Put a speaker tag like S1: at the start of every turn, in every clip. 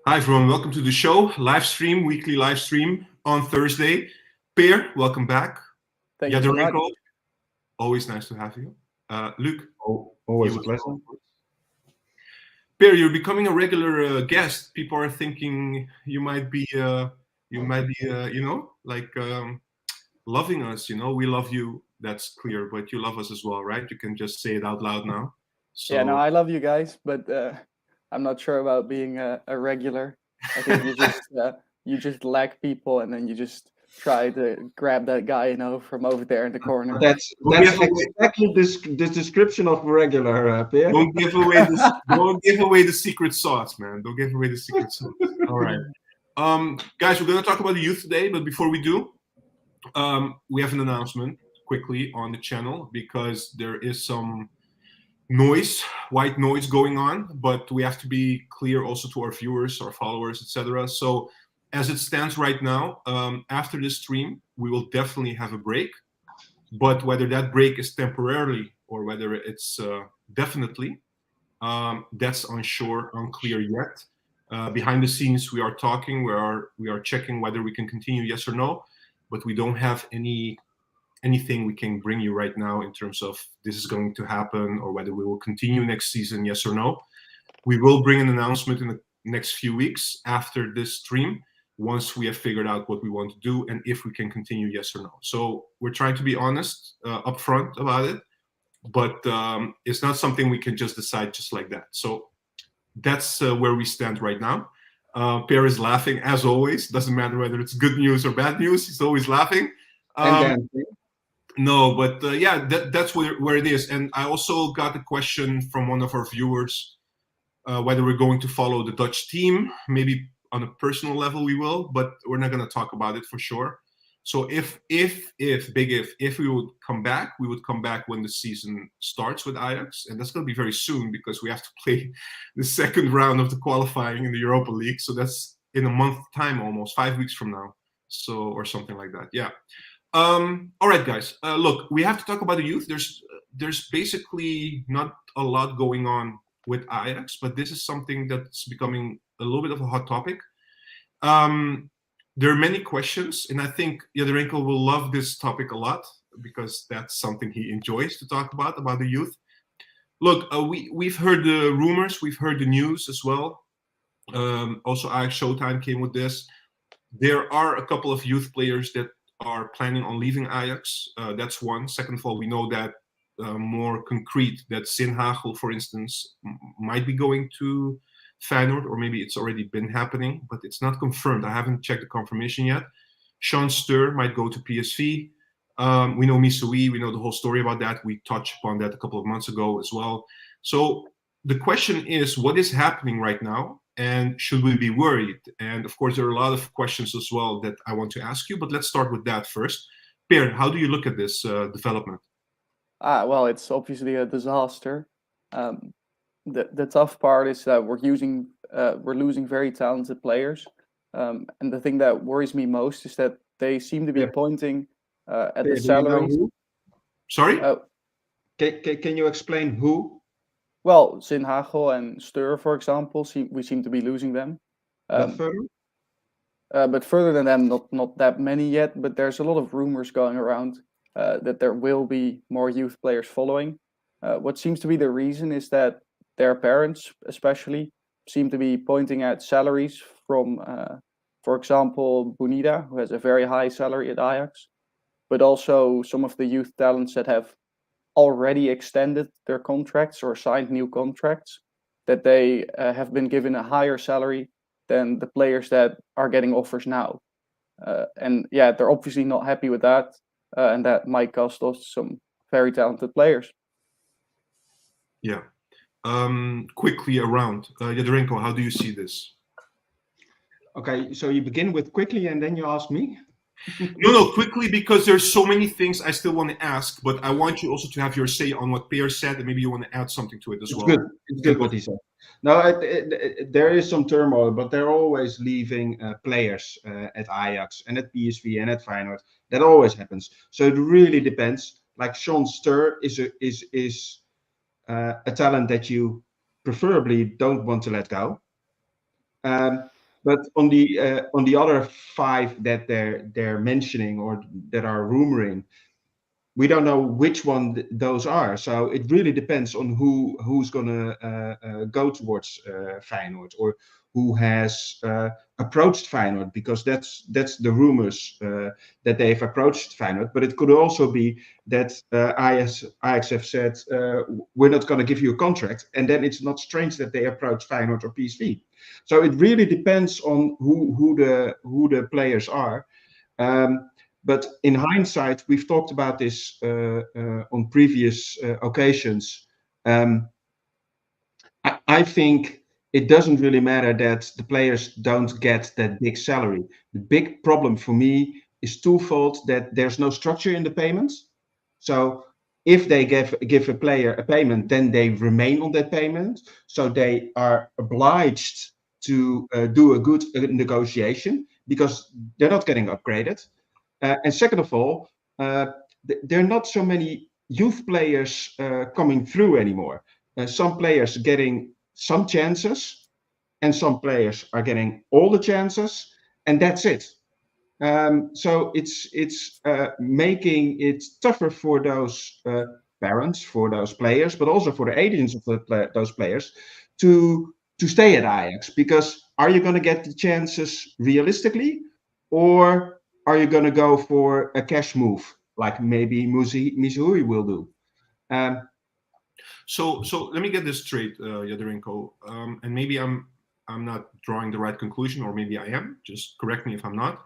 S1: Hi everyone, welcome to the show. Live stream, weekly live stream on Thursday. Per, welcome back.
S2: Thank you so much.
S1: Yadorenko, always nice to have you. Luke,
S3: Always a pleasure.
S1: Per, you're becoming a regular guest. People are thinking you might be, loving us. We love you. That's clear, but you love us as well, right? You can just say it out loud now. So,
S2: Yeah, no, I love you guys, but I'm not sure about being a regular. I think you just lack people, and then you just try to grab that guy, from over there in the corner.
S3: That's exactly the description of regular, Per.
S1: Don't give away this. Don't give away the secret sauce, man. Don't give away the secret sauce. All right, guys, we're gonna talk about the youth today, but before we do, we have an announcement quickly on the channel because there is some white noise going on, but we have to be clear also to our viewers, our followers, etc. So as it stands right now, after this stream, we will definitely have a break, but whether that break is temporarily or whether it's definitely, that's unclear yet. Behind the scenes, we are talking, we are checking whether we can continue, yes or no, but we don't have anything we can bring you right now in terms of this is going to happen or whether we will continue next season, yes or no. We will bring an announcement in the next few weeks after this stream once we have figured out what we want to do and if we can continue, yes or no. So we're trying to be honest upfront about it, but it's not something we can just decide just like that. So that's where we stand right now. Per is laughing as always. Doesn't matter whether it's good news or bad news. He's always laughing. No, but that's where it is. And I also got a question from one of our viewers whether we're going to follow the Dutch team. Maybe on a personal level we will, but we're not going to talk about it for sure. So if we would come back, we would come back when the season starts with Ajax, and that's going to be very soon because we have to play the second round of the qualifying in the Europa League. So that's in a month's time, almost 5 weeks from now, so or something like that. Yeah. All right, guys. Look, we have to talk about the youth. There's basically not a lot going on with Ajax, but this is something that's becoming a little bit of a hot topic. There are many questions, and I think Yadorenko will love this topic a lot because that's something he enjoys to talk about the youth. Look, we've heard the rumors, we've heard the news as well. Also, Ajax Showtime came with this. There are a couple of youth players that are planning on leaving Ajax. That's one. Second of all, we know that more concrete that Sinhagel, for instance, might be going to Feyenoord, or maybe it's already been happening, but it's not confirmed. I haven't checked the confirmation yet. Sean Stur might go to PSV. We know Missouri. We know the whole story about that. We touched upon that a couple of months ago as well. So the question is, what is happening right now? And should we be worried? And of course, there are a lot of questions as well that I want to ask you, but let's start with that first. Per, how do you look at this development?
S2: Well, it's obviously a disaster. The tough part is that we're losing very talented players. And the thing that worries me most is that they seem to be pointing at the salaries.
S1: Sorry?
S3: Can you explain who?
S2: Well, Sinhagel and Stur, for example, we seem to be losing them. But further than them, not that many yet. But there's a lot of rumors going around that there will be more youth players following. What seems to be the reason is that their parents, especially, seem to be pointing at salaries from, for example, Bonida, who has a very high salary at Ajax, but also some of the youth talents that have already extended their contracts or signed new contracts, that they have been given a higher salary than the players that are getting offers now. And yeah, they're obviously not happy with that, and that might cost us some very talented players.
S1: Yeah. Quickly around. Yadorenko, how do you see this?
S3: Okay, so you begin with quickly and then you ask me?
S1: No, quickly, because there's so many things I still want to ask, but I want you also to have your say on what Per said, and maybe you want to add something to it as well.
S3: It's good what he said. No, there is some turmoil, but they're always leaving players at Ajax and at PSV and at Feyenoord. That always happens. So it really depends. Like Sean Stur is a talent that you preferably don't want to let go. But on the other 5 that they're mentioning or that are rumoring, we don't know which one those are. So it really depends on who's gonna go towards Feyenoord, or who has approached Feyenoord, because that's the rumors that they've approached Feyenoord. But it could also be that Ajax have said we're not going to give you a contract, and then it's not strange that they approach Feyenoord or PSV. So it really depends on who the players are. But in hindsight, we've talked about this on previous occasions. I think it doesn't really matter that the players don't get that big salary. The big problem for me is twofold: that there's no structure in the payments. So if they give a player a payment, then they remain on that payment. So they are obliged to do a good negotiation, because they're not getting upgraded. And second of all, there are not so many youth players coming through anymore. Some players getting some chances, and some players are getting all the chances, and that's it. So it's making it tougher for those parents, for those players, but also for the agents of those players to stay at Ajax. Because are you going to get the chances realistically, or are you going to go for a cash move like maybe Missouri will do?
S1: So let me get this straight, Yadorenko, and maybe I'm not drawing the right conclusion, or maybe I am. Just correct me if I'm not.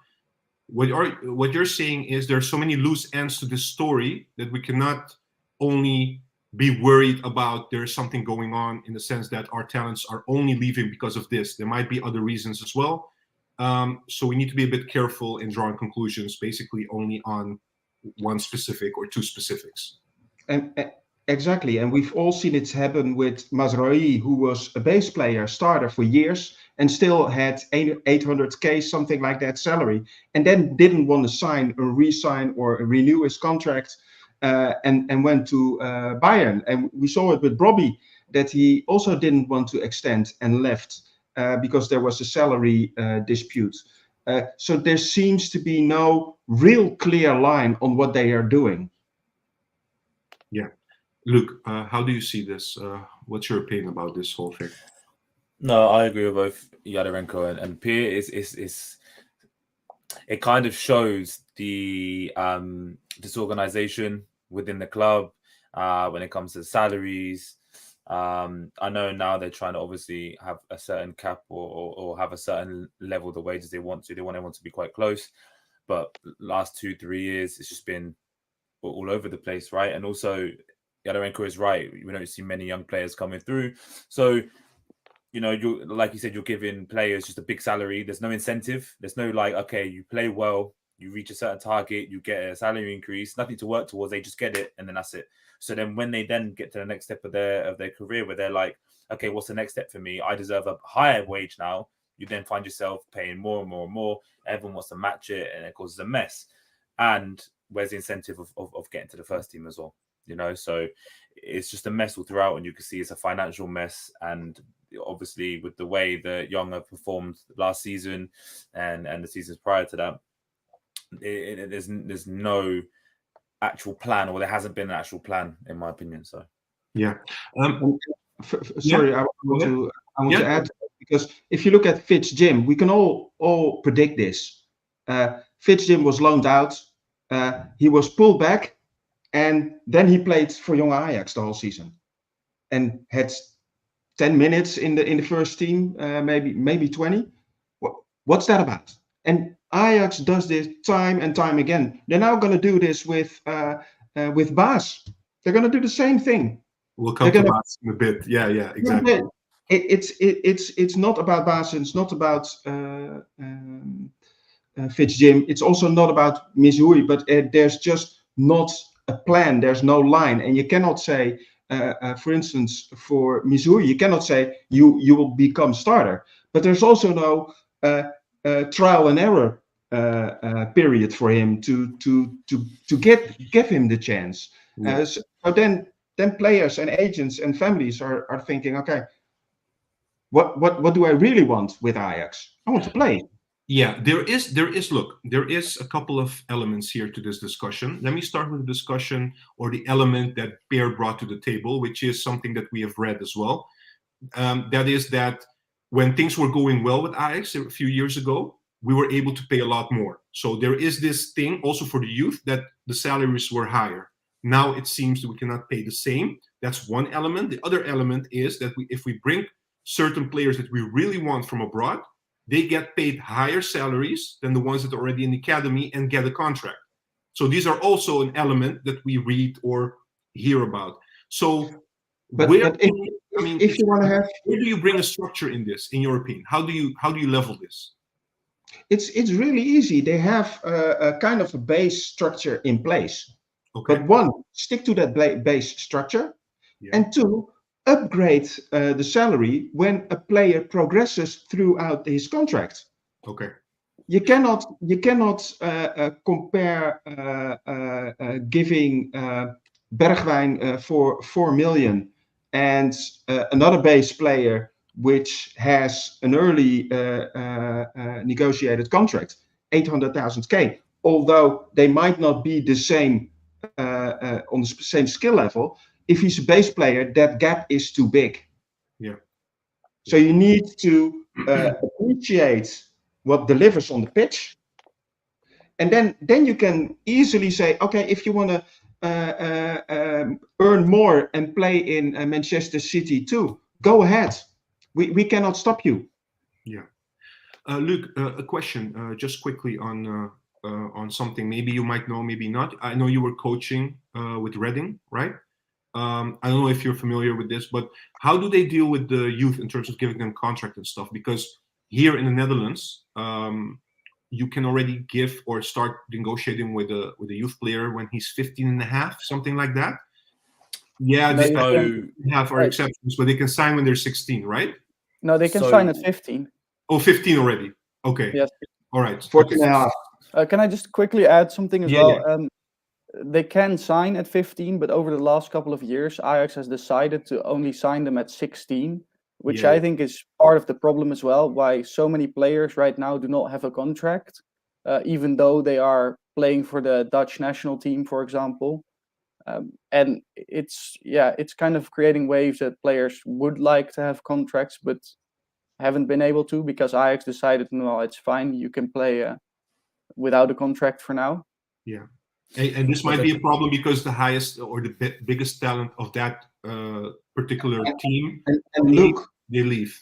S1: What you're saying is there's so many loose ends to this story that we cannot only be worried about there's something going on, in the sense that our talents are only leaving because of this. There might be other reasons as well. So we need to be a bit careful in drawing conclusions basically only on one specific or two specifics.
S3: And exactly, and we've all seen it happen with Mazraoui, who was a base player, starter for years, and still had 800k, something like that, salary, and then didn't want to sign or re-sign or renew his contract, and went to Bayern. And we saw it with Robbie, that he also didn't want to extend and left because there was a salary dispute. So there seems to be no real clear line on what they are doing.
S1: Yeah. Luke, how do you see this? What's your opinion about this whole thing?
S4: No, I agree with both Yadorenko and Pierre. It kind of shows the disorganization within the club when it comes to salaries. I know now they're trying to obviously have a certain cap or have a certain level of the wages they want to. They want everyone to be quite close. But last 2-3 years, it's just been all over the place, right? And also, Yadorenko is right. We don't see many young players coming through. So, you know, like you said, you're giving players just a big salary. There's no incentive. There's no like, okay, you play well, you reach a certain target, you get a salary increase, nothing to work towards. They just get it, and then that's it. So then when they then get to the next step of their career, where they're like, okay, what's the next step for me? I deserve a higher wage now. You then find yourself paying more and more and more. Everyone wants to match it, and it causes a mess. And where's the incentive of getting to the first team as well? You know, so it's just a mess all throughout, and you can see it's a financial mess. And obviously, with the way the Young have performed last season and the seasons prior to that, there's no actual plan, or there hasn't been an actual plan, in my opinion. So,
S1: yeah.
S3: Sorry,
S1: yeah.
S3: I want to add, because if you look at Fayzed, we can all predict this. Fayzed was loaned out. He was pulled back, and then he played for Young Ajax the whole season, and had 10 minutes in the first team, maybe 20. What's that about? And Ajax does this time and time again. They're now going to do this with Baas. They're going to do the same thing.
S1: We'll come to Baas in a bit. Yeah, exactly.
S3: It's not about Baas, and it's not about Fayzed. It's also not about Missouri, but there's just not a plan. There's no line, and you cannot say, for instance, for Missouri, you cannot say you will become starter. But there's also no trial and error period for him to give him the chance. So then players and agents and families are thinking, okay, What do I really want with Ajax? I want to play.
S1: Yeah, there is a couple of elements here to this discussion. Let me start with the discussion or the element that Peer brought to the table, which is something that we have read as well. That is that when things were going well with Ajax a few years ago, we were able to pay a lot more. So there is this thing also for the youth that the salaries were higher. Now it seems that we cannot pay the same. That's one element. The other element is that if we bring certain players that we really want from abroad, they get paid higher salaries than the ones that are already in the academy and get a contract. So these are also an element that we read or hear about. So
S3: But if you want to have,
S1: where do you bring a structure in this, in your opinion? How do you level this?
S3: it's really easy. They have a kind of a base structure in place.
S1: Okay.
S3: But one, stick to that base structure, and two, upgrade the salary when a player progresses throughout his contract.
S1: Okay.
S3: You cannot compare giving Bergwijn for 4 million and another base player which has an early negotiated contract, 800,000 although they might not be the same on the same skill level. If he's a base player, that gap is too big.
S1: Yeah.
S3: So you need to appreciate what delivers on the pitch, and then you can easily say, okay, if you want to earn more and play in Manchester City too, go ahead. We cannot stop you.
S1: Yeah. Luke, a question just quickly on something maybe you might know, maybe not. I know you were coaching with Reading, right? I don't know if you're familiar with this, but how do they deal with the youth in terms of giving them contract and stuff? Because here in the Netherlands, you can already give or start negotiating with a youth player when he's 15 and a half, something like that. Yeah,
S2: No,
S1: they
S2: you
S1: have our exceptions, but they can sign when they're 16, right?
S2: No, they can sign at 15.
S1: Oh, 15 already. Okay.
S2: Yes.
S1: All right.
S3: 14 and a half.
S2: Can I just quickly add something as
S1: Yeah,
S2: well? They can sign at 15, but over the last couple of years, Ajax has decided to only sign them at 16, which
S1: Yeah.
S2: I think is part of the problem as well, why so many players right now do not have a contract, even though they are playing for the Dutch national team, for example. And it's kind of creating waves that players would like to have contracts, but haven't been able to because Ajax decided, no, it's fine, you can play without a contract for now.
S1: Yeah. And this might be a problem because the highest or the biggest talent of that particular team,
S3: and look,
S1: they leave.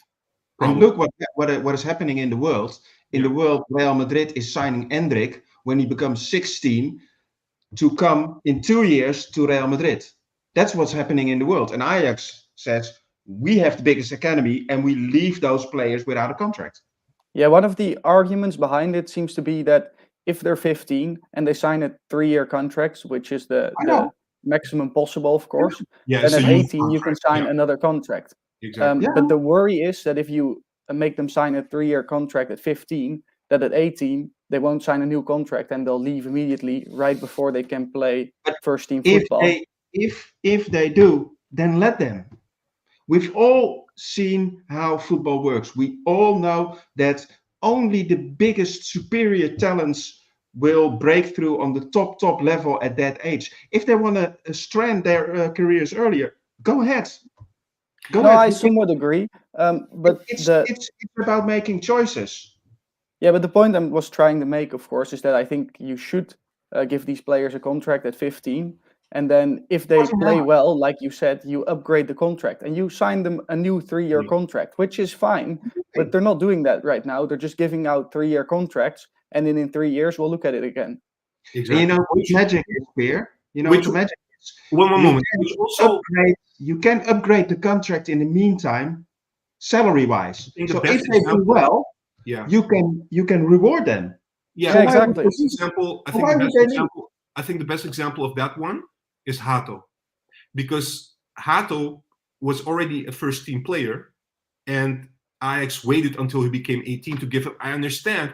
S3: And look what is happening in the world. In the world, Real Madrid is signing Endrick when he becomes 16 to come in 2 years to Real Madrid. That's what's happening in the world. And Ajax says, we have the biggest academy and we leave those players without a contract.
S2: Yeah, one of the arguments behind it seems to be that if they're 15 and they sign a 3-year contracts, which is the maximum possible, of course, then at 18 you can sign another contract.
S1: Exactly.
S2: But the worry is that if you make them sign a 3-year contract at 15, that at 18 they won't sign a new contract and they'll leave immediately right before they can play first team football.
S3: If they do, then let them. We've all seen how football works. We all know that only the biggest superior talents will break through on the top level at that age. If they want to strand their careers earlier, go ahead.
S2: I somewhat agree. But
S3: it's about making choices.
S2: Yeah, but the point I was trying to make, of course, is that I think you should give these players a contract at 15. And then if they play well, like you said, you upgrade the contract and you sign them a new 3-year contract, which is fine. But they're not doing that right now. They're just giving out 3-year contracts. And then in 3 years, we'll look at it again.
S3: Exactly. And you know what magic is, Pierre? You know what the magic is?
S1: One moment.
S3: You can upgrade the contract in the meantime, salary-wise. So if they do well, you can reward them.
S1: Yeah,
S2: so exactly.
S1: I think the best example of that one is Hato, because Hato was already a first-team player, and Ajax waited until he became 18 to give him.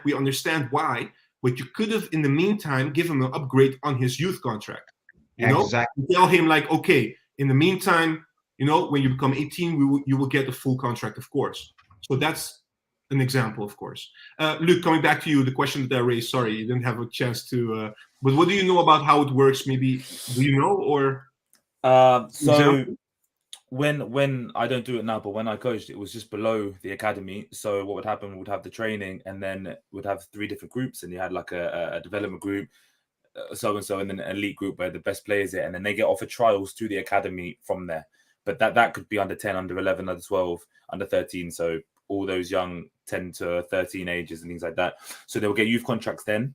S1: We understand why, but you could have, in the meantime, give him an upgrade on his youth contract. You know, tell him like, okay, in the meantime, you know, when you become 18, you will get a full contract, of course. So that's an example, of course. Luke, coming back to you, the question that I raised, sorry, you didn't have a chance to, but what do you know about how it works? Maybe, do you know, or?
S4: So when I don't do it now, but when I coached, it was just below the academy. So what would happen, we'd have the training, and then we'd have 3 different groups, and you had like a development group, so-and-so, and then an elite group where the best players are, and then they get offered trials to the academy from there. But that could be under 10, under 11, under 12, under 13. So all those young 10 to 13 ages and things like that. So they'll get youth contracts then,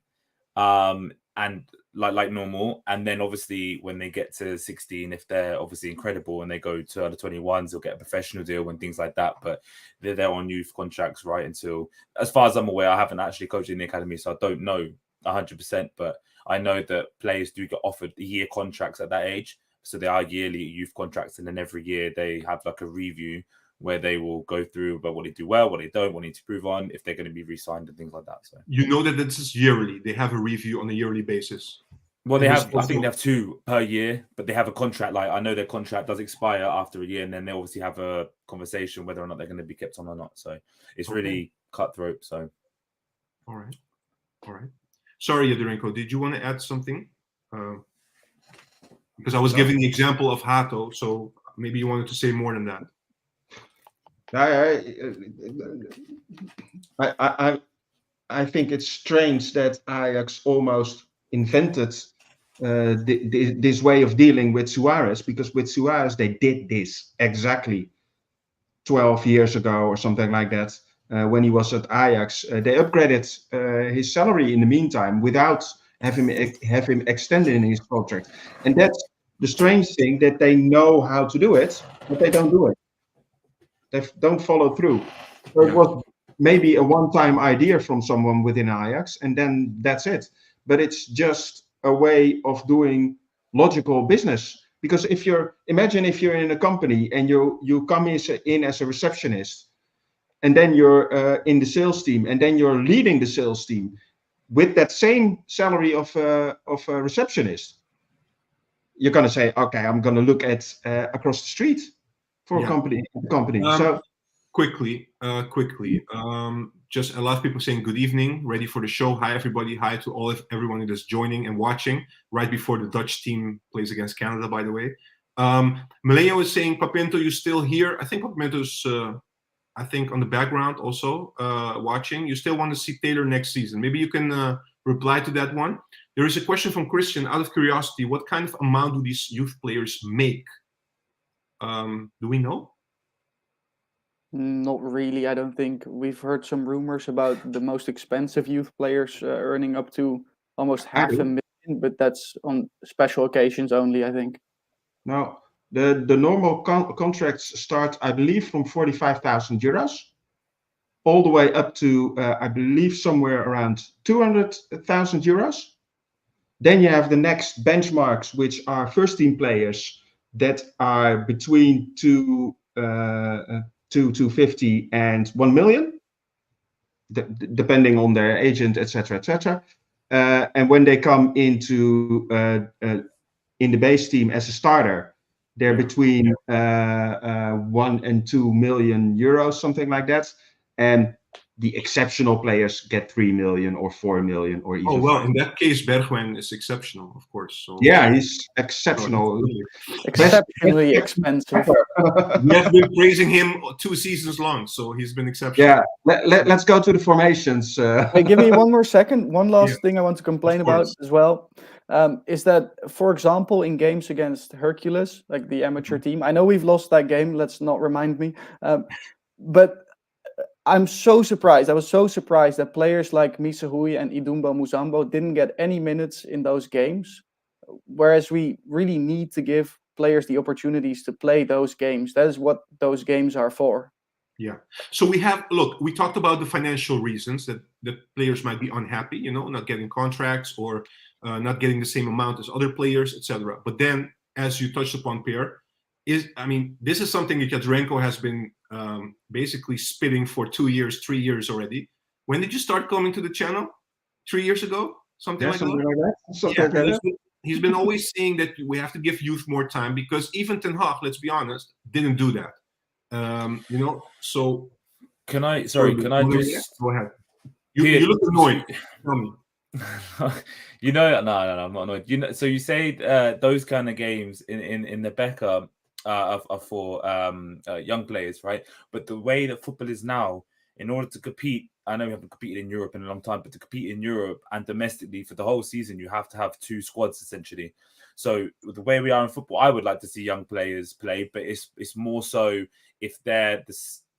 S4: and like normal. And then obviously when they get to 16, if they're obviously incredible and they go to under 21s, they'll get a professional deal and things like that. But they're on youth contracts right until, as far as I'm aware, I haven't actually coached in the academy, so I don't know 100%. But I know that players do get offered year contracts at that age. So they are yearly youth contracts, and then every year they have like a review where they will go through about what they do well, what they don't, what they need to improve on, if they're going to be re-signed and things like that. So
S1: you know that this is yearly. They have a review on a yearly basis.
S4: Well, they have, I think they have 2 per year, but they have a contract. Like, I know their contract does expire after a year, and then they obviously have a conversation whether or not they're going to be kept on or not. So it's really cutthroat. So,
S1: all right. Sorry, Yadorenko, did you want to add something? Because I was giving the example of Hato, so maybe you wanted to say more than that.
S3: I think it's strange that Ajax almost invented this way of dealing with Suarez, because with Suarez they did this exactly 12 years ago or something like that. When he was at Ajax, they upgraded his salary in the meantime without have him extended in his contract. And that's the strange thing, that they know how to do it, but they don't do it. They don't follow through. So it was maybe a one-time idea from someone within Ajax, and then that's it. But it's just a way of doing logical business. Because imagine if you're in a company and you come in as a receptionist, and then you're in the sales team, and then you're leading the sales team with that same salary of a receptionist. You're going to say, okay, I'm going to look at across the street for a company. So
S1: quickly, just a lot of people saying good evening, ready for the show. Hi everybody, hi to everyone that is joining and watching right before the Dutch team plays against Canada, by the way. Malaya was saying, Papinto, you still here? I think Papinto's on the background also watching. You still want to see Taylor next season? Maybe you can reply to that one. There is a question from Christian, out of curiosity, what kind of amount do these youth players make? Do we know?
S2: Not really, I don't think. We've heard some rumors about the most expensive youth players earning up to almost $500,000, but that's on special occasions only, I think.
S3: No, the normal contracts start, I believe, from 45,000 euros, all the way up to, I believe, somewhere around 200,000 euros. Then you have the next benchmarks, which are first-team players that are between 250 and 1 million, depending on their agent, etc., etc. And when they come into in the base team as a starter, they're between 1 and 2 million euros, something like that. And the exceptional players get 3 million or 4 million or even.
S1: Oh well, in that case, Bergwijn is exceptional, of course. So
S3: yeah, he's exceptional.
S2: Exceptionally expensive.
S1: We have been praising him 2 seasons long, so he's been exceptional.
S3: Yeah, let's go to the formations.
S2: Hey, give me one more second. One last thing I want to complain about as well is that, for example, in games against Hercules, like the amateur team, I know we've lost that game. Let's not remind me, but I'm so surprised. I was so surprised that players like Misahui and Idumbo Muzambo didn't get any minutes in those games, whereas we really need to give players the opportunities to play those games. That is what those games are for.
S1: Yeah. So we talked about the financial reasons that players might be unhappy, not getting contracts or not getting the same amount as other players, etc. But then, as you touched upon, Pierre, this is something that Jadrenko has been basically spitting for 2 years, 3 years already. When did you start coming to the channel? 3 years ago? Something like that? He's been always saying that we have to give youth more time, because even Ten Hag, let's be honest, didn't do that. So
S4: Can I just
S1: Go ahead. You look annoyed. Tell me.
S4: No, I'm not annoyed. So you say those kind of games in the Becca are for young players, right? But the way that football is now, in order to compete, I know we haven't competed in Europe in a long time, but to compete in Europe and domestically for the whole season, you have to have 2 squads essentially. So the way we are in football, I would like to see young players play, but it's more so if they're the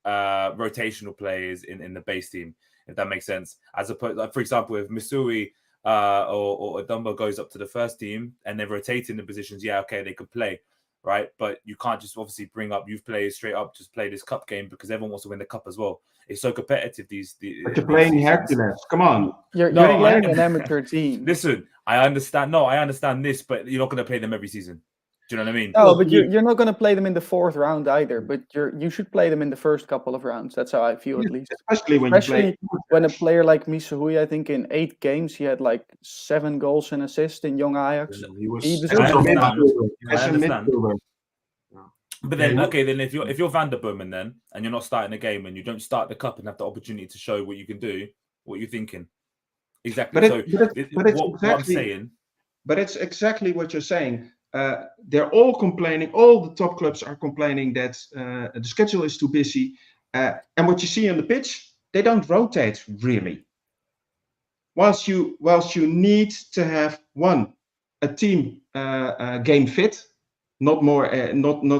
S4: rotational players in the base team, if that makes sense. As opposed, like, for example, if Missouri or Dumbo goes up to the first team and they're rotating the positions, yeah, okay, they could play, right? But you can't just obviously bring up youth players straight up, just play this cup game because everyone wants to win the cup as well. It's so competitive.
S3: But you're playing Hercules. Come on.
S2: You're playing an amateur team.
S4: Listen, I understand. No, I understand this, but you're not going to play them every season. Do you know what I mean?
S2: No, but you're not going to play them in the 4th round either. But you should play them in the first couple of rounds. That's how I feel, at least.
S3: Especially when
S2: when a player like Missouri, I think in 8 games he had like 7 goals and assists in young Ajax.
S4: I understand. But then, then if you're Van der Boomen then, and you're not starting a game and you don't start the cup and have the opportunity to show what you can do, what are you thinking? Exactly. What I'm saying.
S3: But it's exactly what you're saying. They're all complaining. All the top clubs are complaining that the schedule is too busy. And what you see on the pitch, they don't rotate really. Whilst you need to have a team game fit, not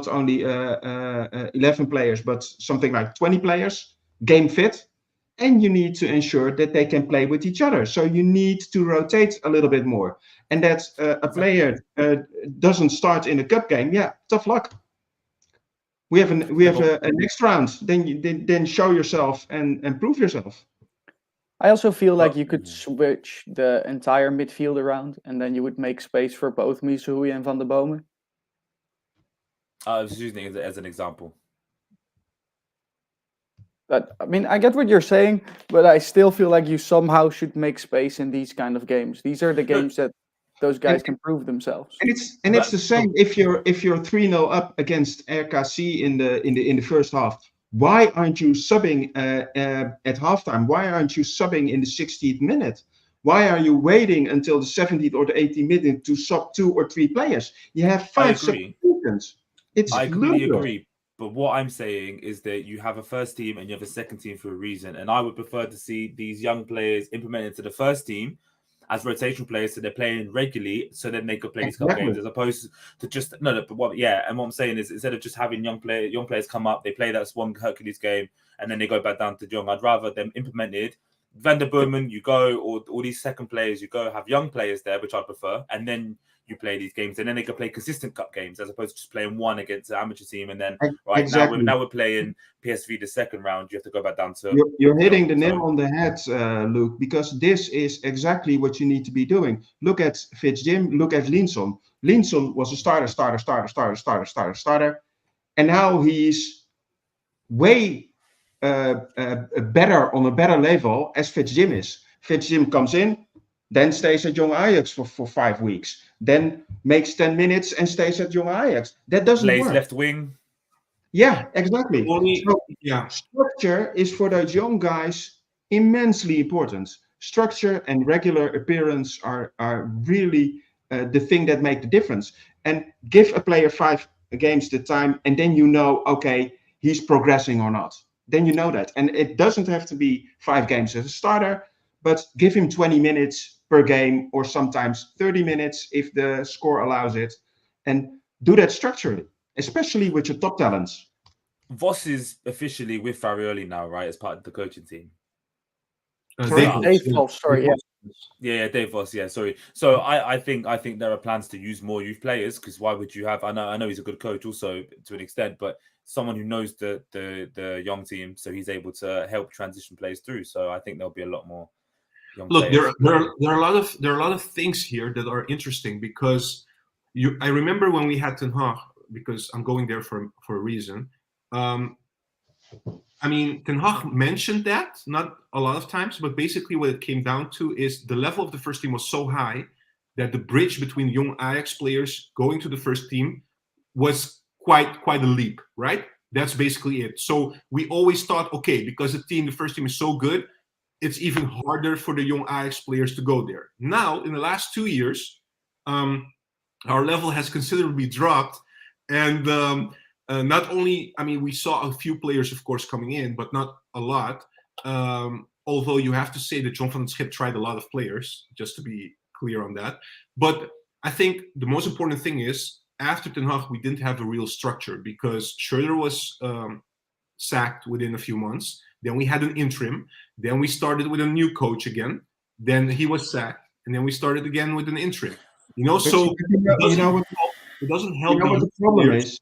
S3: only 11 players, but something like 20 players game fit. And you need to ensure that they can play with each other. So you need to rotate a little bit more. And that a player doesn't start in a cup game. Yeah, tough luck. We have a next round. Then show yourself and prove yourself.
S2: I also feel like you could switch the entire midfield around, and then you would make space for both Missouri and Van der Boomen.
S4: I was using it as an example.
S2: But I mean, I get what you're saying, but I still feel like you somehow should make space in these kind of games. These are the games that those guys can prove themselves.
S3: And it's the same if you're 3-0 up against RKC in the first half. Why aren't you subbing at halftime? Why aren't you subbing in the 60th minute? Why are you waiting until the 70th or the 80th minute to sub 2 or 3 players? You have 5 substitutions.
S4: I completely agree. But what I'm saying is that you have a first team and you have a second team for a reason. And I would prefer to see these young players implemented to the first team as rotational players, so they're playing regularly, so then they could play these cup games, as opposed to just And what I'm saying is, instead of just having young players come up, they play that one Hercules game, and then they go back down to young. I'd rather them implemented. Van der Boomen, you go, or all these second players, you go have young players there, which I prefer, and then you play these games, and then they can play consistent cup games as opposed to just playing one against an amateur team, and then now we're playing PSV the second round. You have to go back down to.
S3: You're hitting the nail on the head, Luke, because this is exactly what you need to be doing. Look at Fayzed. Look at Linson. Linson was a starter, and now he's way better on a better level as Fayzed is. Fayzed comes in, then stays at Young Ajax for 5 weeks, then makes 10 minutes and stays at Young Ajax. That doesn't work.
S4: Plays left wing.
S3: Yeah, exactly. Structure is for those young guys immensely important. Structure and regular appearance are really the thing that make the difference. And give a player 5 games the time, and then you know, okay, he's progressing or not. Then you know that. And it doesn't have to be 5 games as a starter, but give him 20 minutes per game, or sometimes 30 minutes if the score allows it, and do that structurally, especially with your top talents.
S4: Voss is officially with Farioli now, right, as part of the coaching team.
S2: Dave Voss, sorry,
S4: yeah, Dave Voss, yeah, sorry. So I think there are plans to use more youth players, because why would you have? I know he's a good coach also to an extent, but someone who knows the young team, so he's able to help transition players through. So I think there'll be a lot more.
S1: Look, there are a lot of things here that are interesting, because I remember when we had Ten Hag, because I'm going there for a reason. I mean, Ten Hag mentioned that, not a lot of times, but basically what it came down to is the level of the first team was so high that the bridge between young Ajax players going to the first team was quite a leap, right? That's basically it. So we always thought, okay, because the first team is so good, it's even harder for the young Ajax players to go there. Now, in the last 2 years, our level has considerably dropped. And not only, I mean, we saw a few players, of course, coming in, but not a lot. Although you have to say that John van den Schip tried a lot of players, just to be clear on that. But I think the most important thing is, after Ten Hag, we didn't have a real structure because Schreuder was sacked within a few months. Then we had an interim. Then we started with a new coach again. Then he was sacked. And then we started again with an interim. So it doesn't help.
S3: You know what the problem is?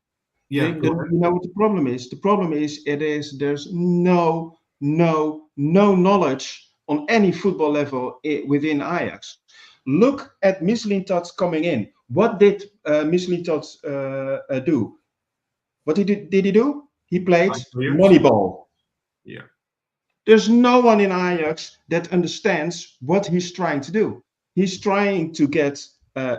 S1: Yeah.
S3: You know what the problem is? The problem is there's no knowledge on any football level within Ajax. Look at Mikautadze coming in. What did Mikautadze do? What did he do? He played Moneyball.
S1: Yeah.
S3: There's no one in Ajax that understands what he's trying to do. He's trying to get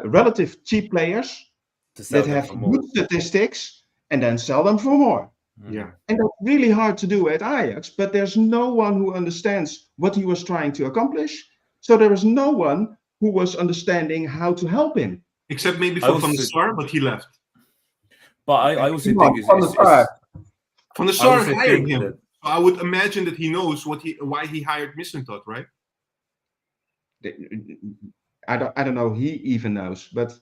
S3: relative cheap players that have good statistics and then sell them for more.
S1: Yeah.
S3: And that's really hard to do at Ajax, but there's no one who understands what he was trying to accomplish. So there was no one who was understanding how to help him.
S1: Except maybe for Van der Sar, but he left.
S4: But I also think
S3: Van
S1: der Sar hired him. I would imagine that he knows why he hired Mikautadze, right?
S3: I don't know. He even knows, but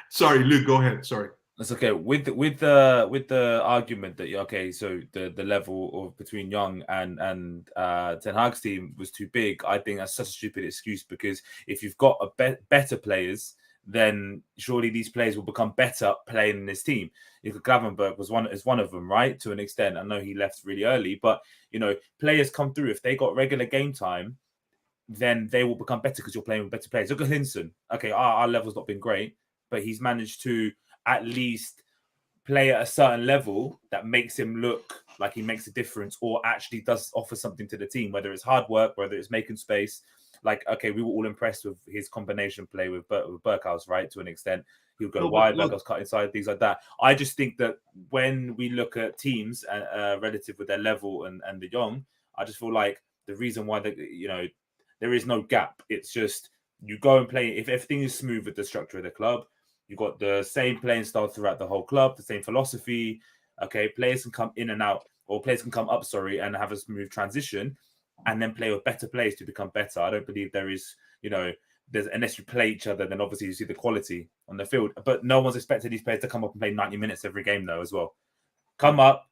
S1: sorry, Luke, go ahead. Sorry.
S4: That's okay. With the argument that so the level of between Young and Ten Hag's team was too big, I think that's such a stupid excuse, because if you've got better players, then surely these players will become better playing in this team. Gravenberch is one of them, right? To an extent. I know he left really early, but players come through. If they got regular game time, then they will become better because you're playing with better players. Look at Hinson. Okay, our level's not been great, but he's managed to at least play at a certain level that makes him look like he makes a difference, or actually does offer something to the team, whether it's hard work, whether it's making space. Like, okay, we were all impressed with his combination play with Berghuis, right? To an extent, he would go wide, Berghuis cut inside, things like that. I just think that when we look at teams relative with their level and the young, I just feel like the reason why there is no gap. It's just you go and play. If everything is smooth with the structure of the club, you've got the same playing style throughout the whole club, the same philosophy. Okay, players can come in and out, or players can come up, and have a smooth transition, and then play with better players to become better. I don't believe there is, unless you play each other, then obviously you see the quality on the field. But no one's expecting these players to come up and play 90 minutes every game, though, as well. Come up,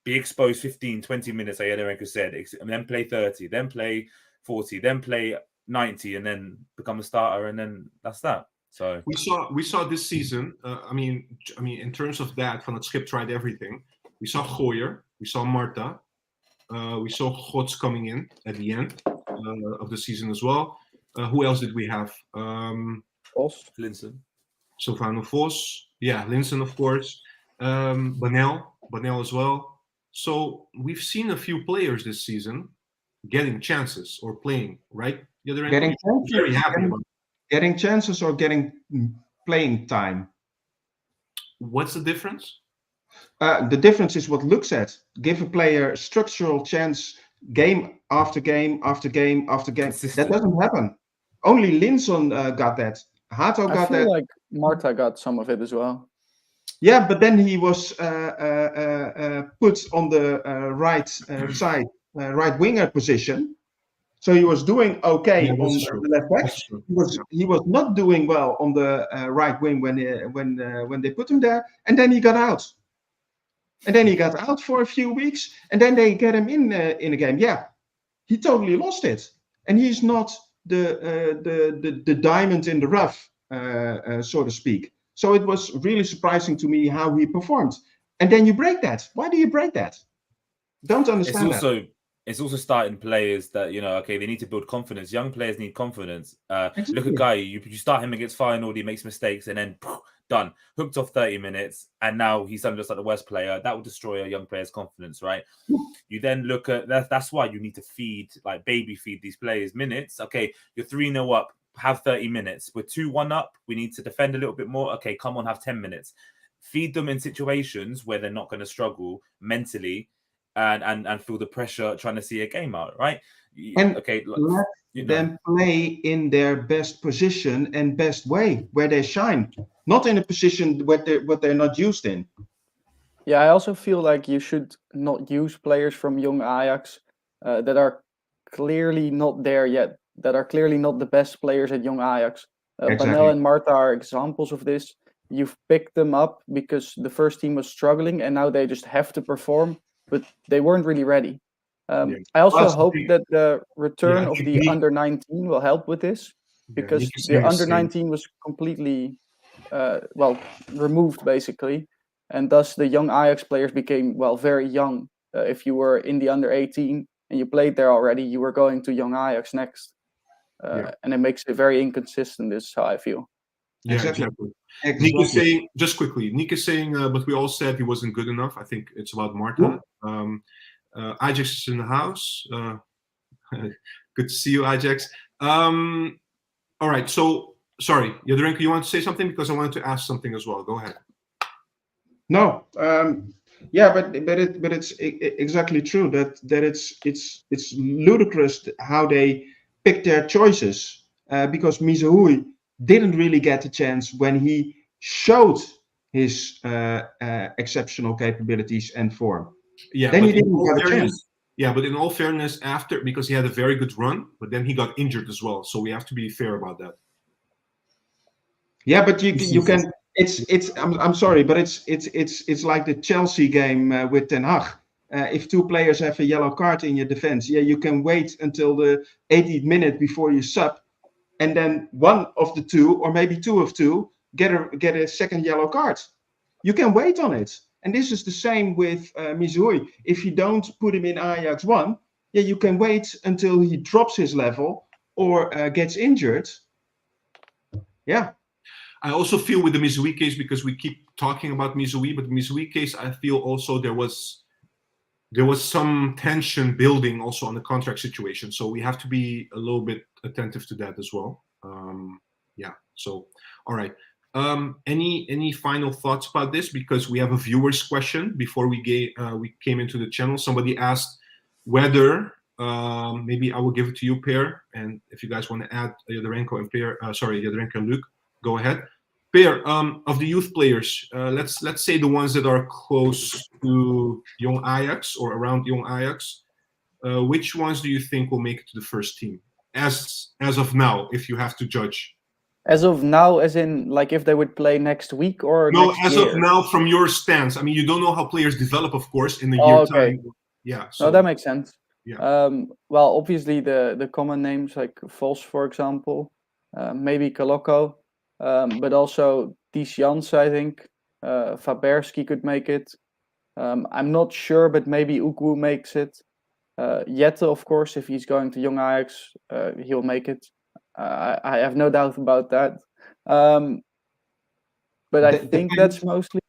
S4: be exposed 15, 20 minutes, like Enrico said, and then play 30, then play 40, then play 90, and then become a starter, and then that's that. So
S1: we saw this season. I mean, in terms of that, Van het Schip tried everything. We saw Gooyer, we saw Marta, we saw Gods coming in at the end of the season as well. Who else did we have?
S2: Vos,
S4: Linssen,
S1: Sylvano Vos, yeah, Linssen, of course. Banel as well. So we've seen a few players this season getting chances or playing, right? The other end, very happy about it.
S3: Getting chances or getting playing time.
S1: What's the difference?
S3: The difference is what looks at. Give a player a structural chance game after game after game after game. That doesn't happen. Only Linson got that. Hato got that.
S2: I feel like Marta got some of it as well.
S3: Yeah, but then he was put on the right side, right winger position. So he was doing okay on the left back. He was not doing well on the right wing when they put him there, and then he got out. And then he got out for a few weeks, and then they get him in a game. Yeah, he totally lost it, and he's not the diamond in the rough, so to speak. So it was really surprising to me how he performed. And then you break that. Why do you break that? Don't understand that.
S4: It's also starting players that, they need to build confidence. Young players need confidence. Exactly. Look at Guy, you start him against Feyenoord, he makes mistakes, and then done. Hooked off 30 minutes, and now he's suddenly just like the worst player. That will destroy a young player's confidence, right? You then look at that's why you need to baby feed these players minutes. Okay, you're 3-0 up, have 30 minutes. We're 2-1 up, we need to defend a little bit more. Okay, come on, have 10 minutes. feed them in situations where they're not going to struggle mentally and feel the pressure trying to see a game out, right?
S3: And
S4: okay,
S3: let them play in their best position and best way, where they shine, not in a position what they're not used in.
S2: Yeah, I also feel like you should not use players from young Ajax that are clearly not there yet, that are clearly not the best players at young Ajax.
S3: Exactly.
S2: Banel and Marta are examples of this. You've picked them up because the first team was struggling and now they just have to perform, but they weren't really ready. I also hope that the return of the under-19 will help with this, because the under-19 was completely removed basically, and thus the young Ajax players became very young. If you were in the under-18 and you played there already, you were going to young Ajax next, and it makes it very inconsistent. This is how I feel.
S1: Yeah, exactly. Nick is saying, just quickly, Nick is saying, but we all said he wasn't good enough. I think it's about Marta. Ajax is in the house. Good to see you, Ajax. All right, so sorry, Jadranko, you want to say something? Because I wanted to ask something as well. Go ahead.
S3: No, yeah, but it's exactly true that it's ludicrous how they pick their choices, because Missouri didn't really get a chance when he showed his exceptional capabilities and form.
S1: Yeah,
S3: then he didn't get a chance.
S1: Yeah, but in all fairness, because he had a very good run, but then he got injured as well. So we have to be fair about that.
S3: Yeah, but you can. I'm sorry, but it's like the Chelsea game with Ten Hag. If two players have a yellow card in your defense, you can wait until the 80th minute before you sub, and then one of the two, or maybe two of two, get a second yellow card. You can wait on it. And this is the same with Missouri. If you don't put him in Ajax 1, you can wait until he drops his level or gets injured. Yeah.
S1: I also feel with the Missouri case, because we keep talking about Missouri, but the Missouri case, I feel also there was some tension building also on the contract situation. So we have to be a little bit attentive to that as well. So, all right. Any final thoughts about this? Because we have a viewer's question before we came into the channel. Somebody asked whether, maybe I will give it to you, Per, and if you guys want to add Jadranko and Per, Jadranko and Luc, go ahead. Per, of the youth players, let's say the ones that are close to young Ajax or around young Ajax, which ones do you think will make it to the first team as of now, if you have to judge?
S2: As of now, as in like if they would play next week or
S1: no,
S2: next
S1: as
S2: year?
S1: of now, from your stance. I mean, you don't know how players develop, of course, in the year time. Yeah. So,
S2: no, that makes sense.
S1: Yeah.
S2: Well, obviously the common names like Vos, for example, maybe Kaloko, but also Tizians, I think. Faberski could make it. I'm not sure, but maybe Ukwu makes it. Jette, of course, if he's going to young Ajax, he'll make it. I have no doubt about that. But I think that's mostly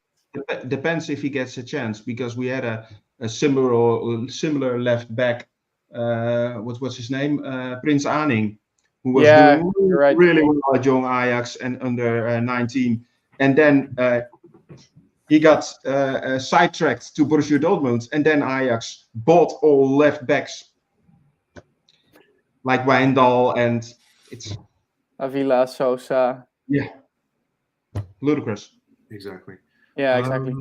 S3: depends if he gets a chance, because we had a similar left back. What's his name? Prince Aning, who was doing really well at young Ajax and under 19, and then he got sidetracked to Borussia Dortmund, and then Ajax bought all left backs like Wijndal, and it's
S2: Avila, Sosa.
S3: Yeah, ludicrous.
S1: Exactly.
S2: Yeah, exactly.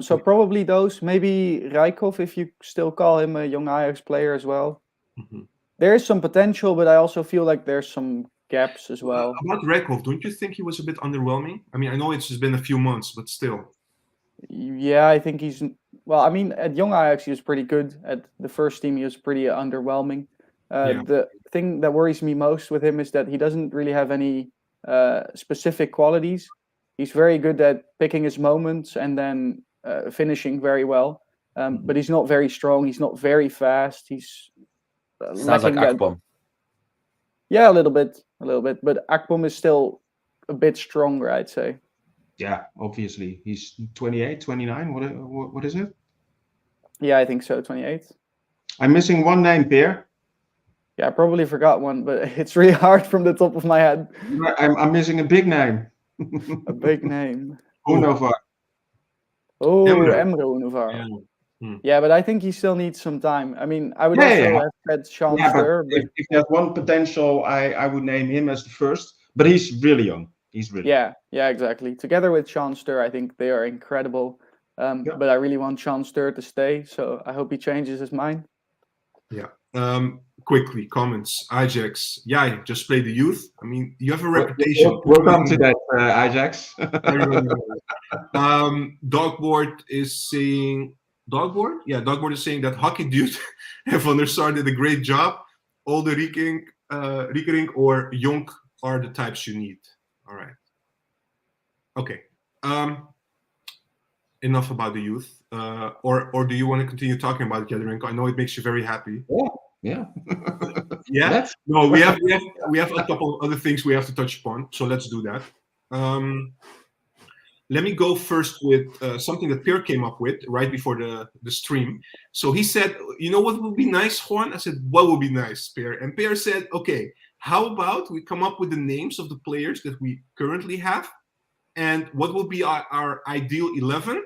S2: So probably those, maybe Rijkov, if you still call him a young Ajax player as well.
S1: Mm-hmm.
S2: There is some potential, but I also feel like there's some gaps as well.
S1: About Rijkov, don't you think he was a bit underwhelming? I mean, I know it's just been a few months, but still.
S2: Yeah, I think he's... Well, I mean, at young Ajax, he was pretty good. At the first team, he was pretty underwhelming. The thing that worries me most with him is that he doesn't really have any specific qualities. He's very good at picking his moments and then finishing very well. But he's not very strong. He's not very fast. He's
S4: sounds like Akpom.
S2: Yeah, a little bit. But Akpom is still a bit stronger, I'd say.
S3: Yeah, obviously. He's 28, 29. What is it?
S2: Yeah, I think so, 28.
S3: I'm missing one name, Per.
S2: Yeah, I probably forgot one, but it's really hard from the top of my head.
S3: I'm missing a big name.
S2: A big name.
S3: Unova.
S2: Oh,
S1: Emre.
S2: Emre Unuvar.
S1: Yeah.
S2: Yeah, but I think he still needs some time. I mean, I would
S3: Yeah,
S2: also
S3: yeah.
S2: have said Sean
S3: Yeah, but
S2: Stur, but
S3: if there's one potential, I would name him as the first. But he's really young. He's really young.
S2: yeah, exactly. Together with Sean Stur, I think they are incredible.
S3: Yeah.
S2: But I really want Sean Stur to stay, so I hope he changes his mind.
S1: Yeah. Quickly, comments. Ajax. Yeah, I just played the youth. I mean, you have a reputation.
S3: We'll come to that, Ajax.
S1: Everybody knows. Dogboard is saying Dogboard? Yeah, Dogboard is saying that Hockey Dude and Van der Sar did a great job. All the Riekering or Jonk are the types you need. All right. Okay. Enough about the youth. Or do you want to continue talking about Jelirenko? I know it makes you very happy.
S3: Yeah.
S1: Yeah. No, we have a couple other things we have to touch upon. So let's do that. Let me go first with something that Pierre came up with right before the stream. So he said, you know what would be nice, Juan? I said, what would be nice, Pierre? And Pierre said, okay, how about we come up with the names of the players that we currently have and what will be our ideal 11?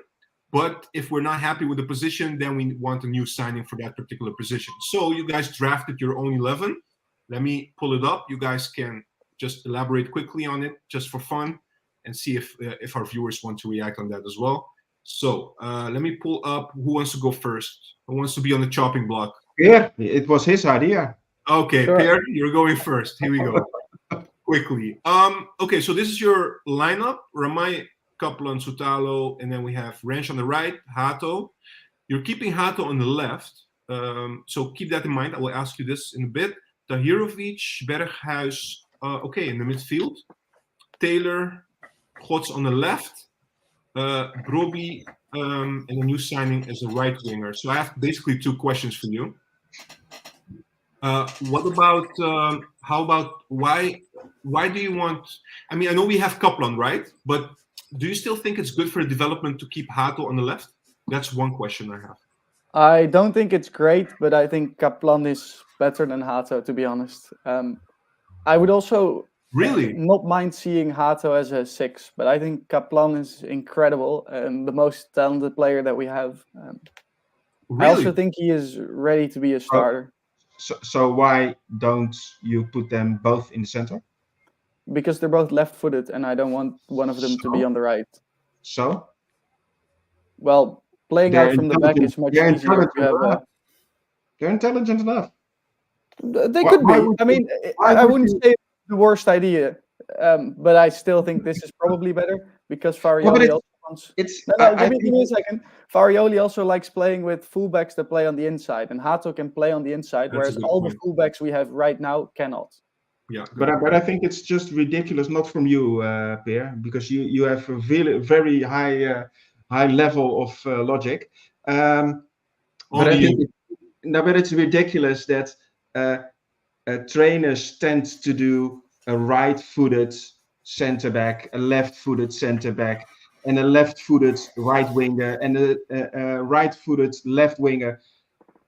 S1: But if we're not happy with the position, then we want a new signing for that particular position. So you guys drafted your own 11. Let me pull it up. You guys can just elaborate quickly on it just for fun and see if our viewers want to react on that as well. So let me pull up who wants to go first. Who wants to be on the chopping block?
S3: Yeah, it was his idea.
S1: Okay,
S2: Sure.
S1: Pierre, you're going first. Here we go. Quickly. Okay, so this is your lineup. Ramai, Kaplan, Sutalo, and then we have Ranch on the right, Hato. You're keeping Hato on the left. So keep that in mind. I will ask you this in a bit. Tahirovic, Berghuis, okay, in the midfield. Taylor, Gods on the left. Broby, and a new signing as a right winger. So I have basically two questions for you. What about, how about, why do you want, I mean, I know we have Kaplan, right? But do you still think it's good for the development to keep Hato on the left? That's one question I have.
S2: I don't think it's great, but I think Kaplan is better than Hato, to be honest. I would also
S1: Really?
S2: not mind seeing Hato as a 6, but I think Kaplan is incredible and the most talented player that we have.
S1: Really?
S2: I also think he is ready to be a starter.
S3: So why don't you put them both in the center?
S2: Because they're both left-footed, and I don't want one of them to be on the right.
S3: So?
S2: Well, playing
S3: They're
S2: out from the back is much
S3: they're
S2: easier.
S3: They're intelligent enough.
S2: They
S3: Why-
S2: could
S3: why
S2: be.
S3: would
S2: I mean,
S3: why
S2: I
S3: would
S2: wouldn't
S3: you-
S2: say it's the worst idea, but I still think this is probably better because
S3: but
S2: Farioli
S3: it's-
S2: also wants.
S3: It's
S2: No,
S3: I
S2: give
S3: think
S2: me a second. Farioli also likes playing with fullbacks that play on the inside, and Hato can play on the inside,
S1: That's a
S2: whereas
S1: good
S2: all
S1: point.
S2: the fullbacks we have right now cannot.
S1: Yeah.
S3: But I think it's just ridiculous, not from you, Pierre, because you have a very high level of logic. But I think but it's ridiculous that trainers tend to do a right-footed center back, a left-footed center back, and a left-footed right winger, and a right-footed left winger.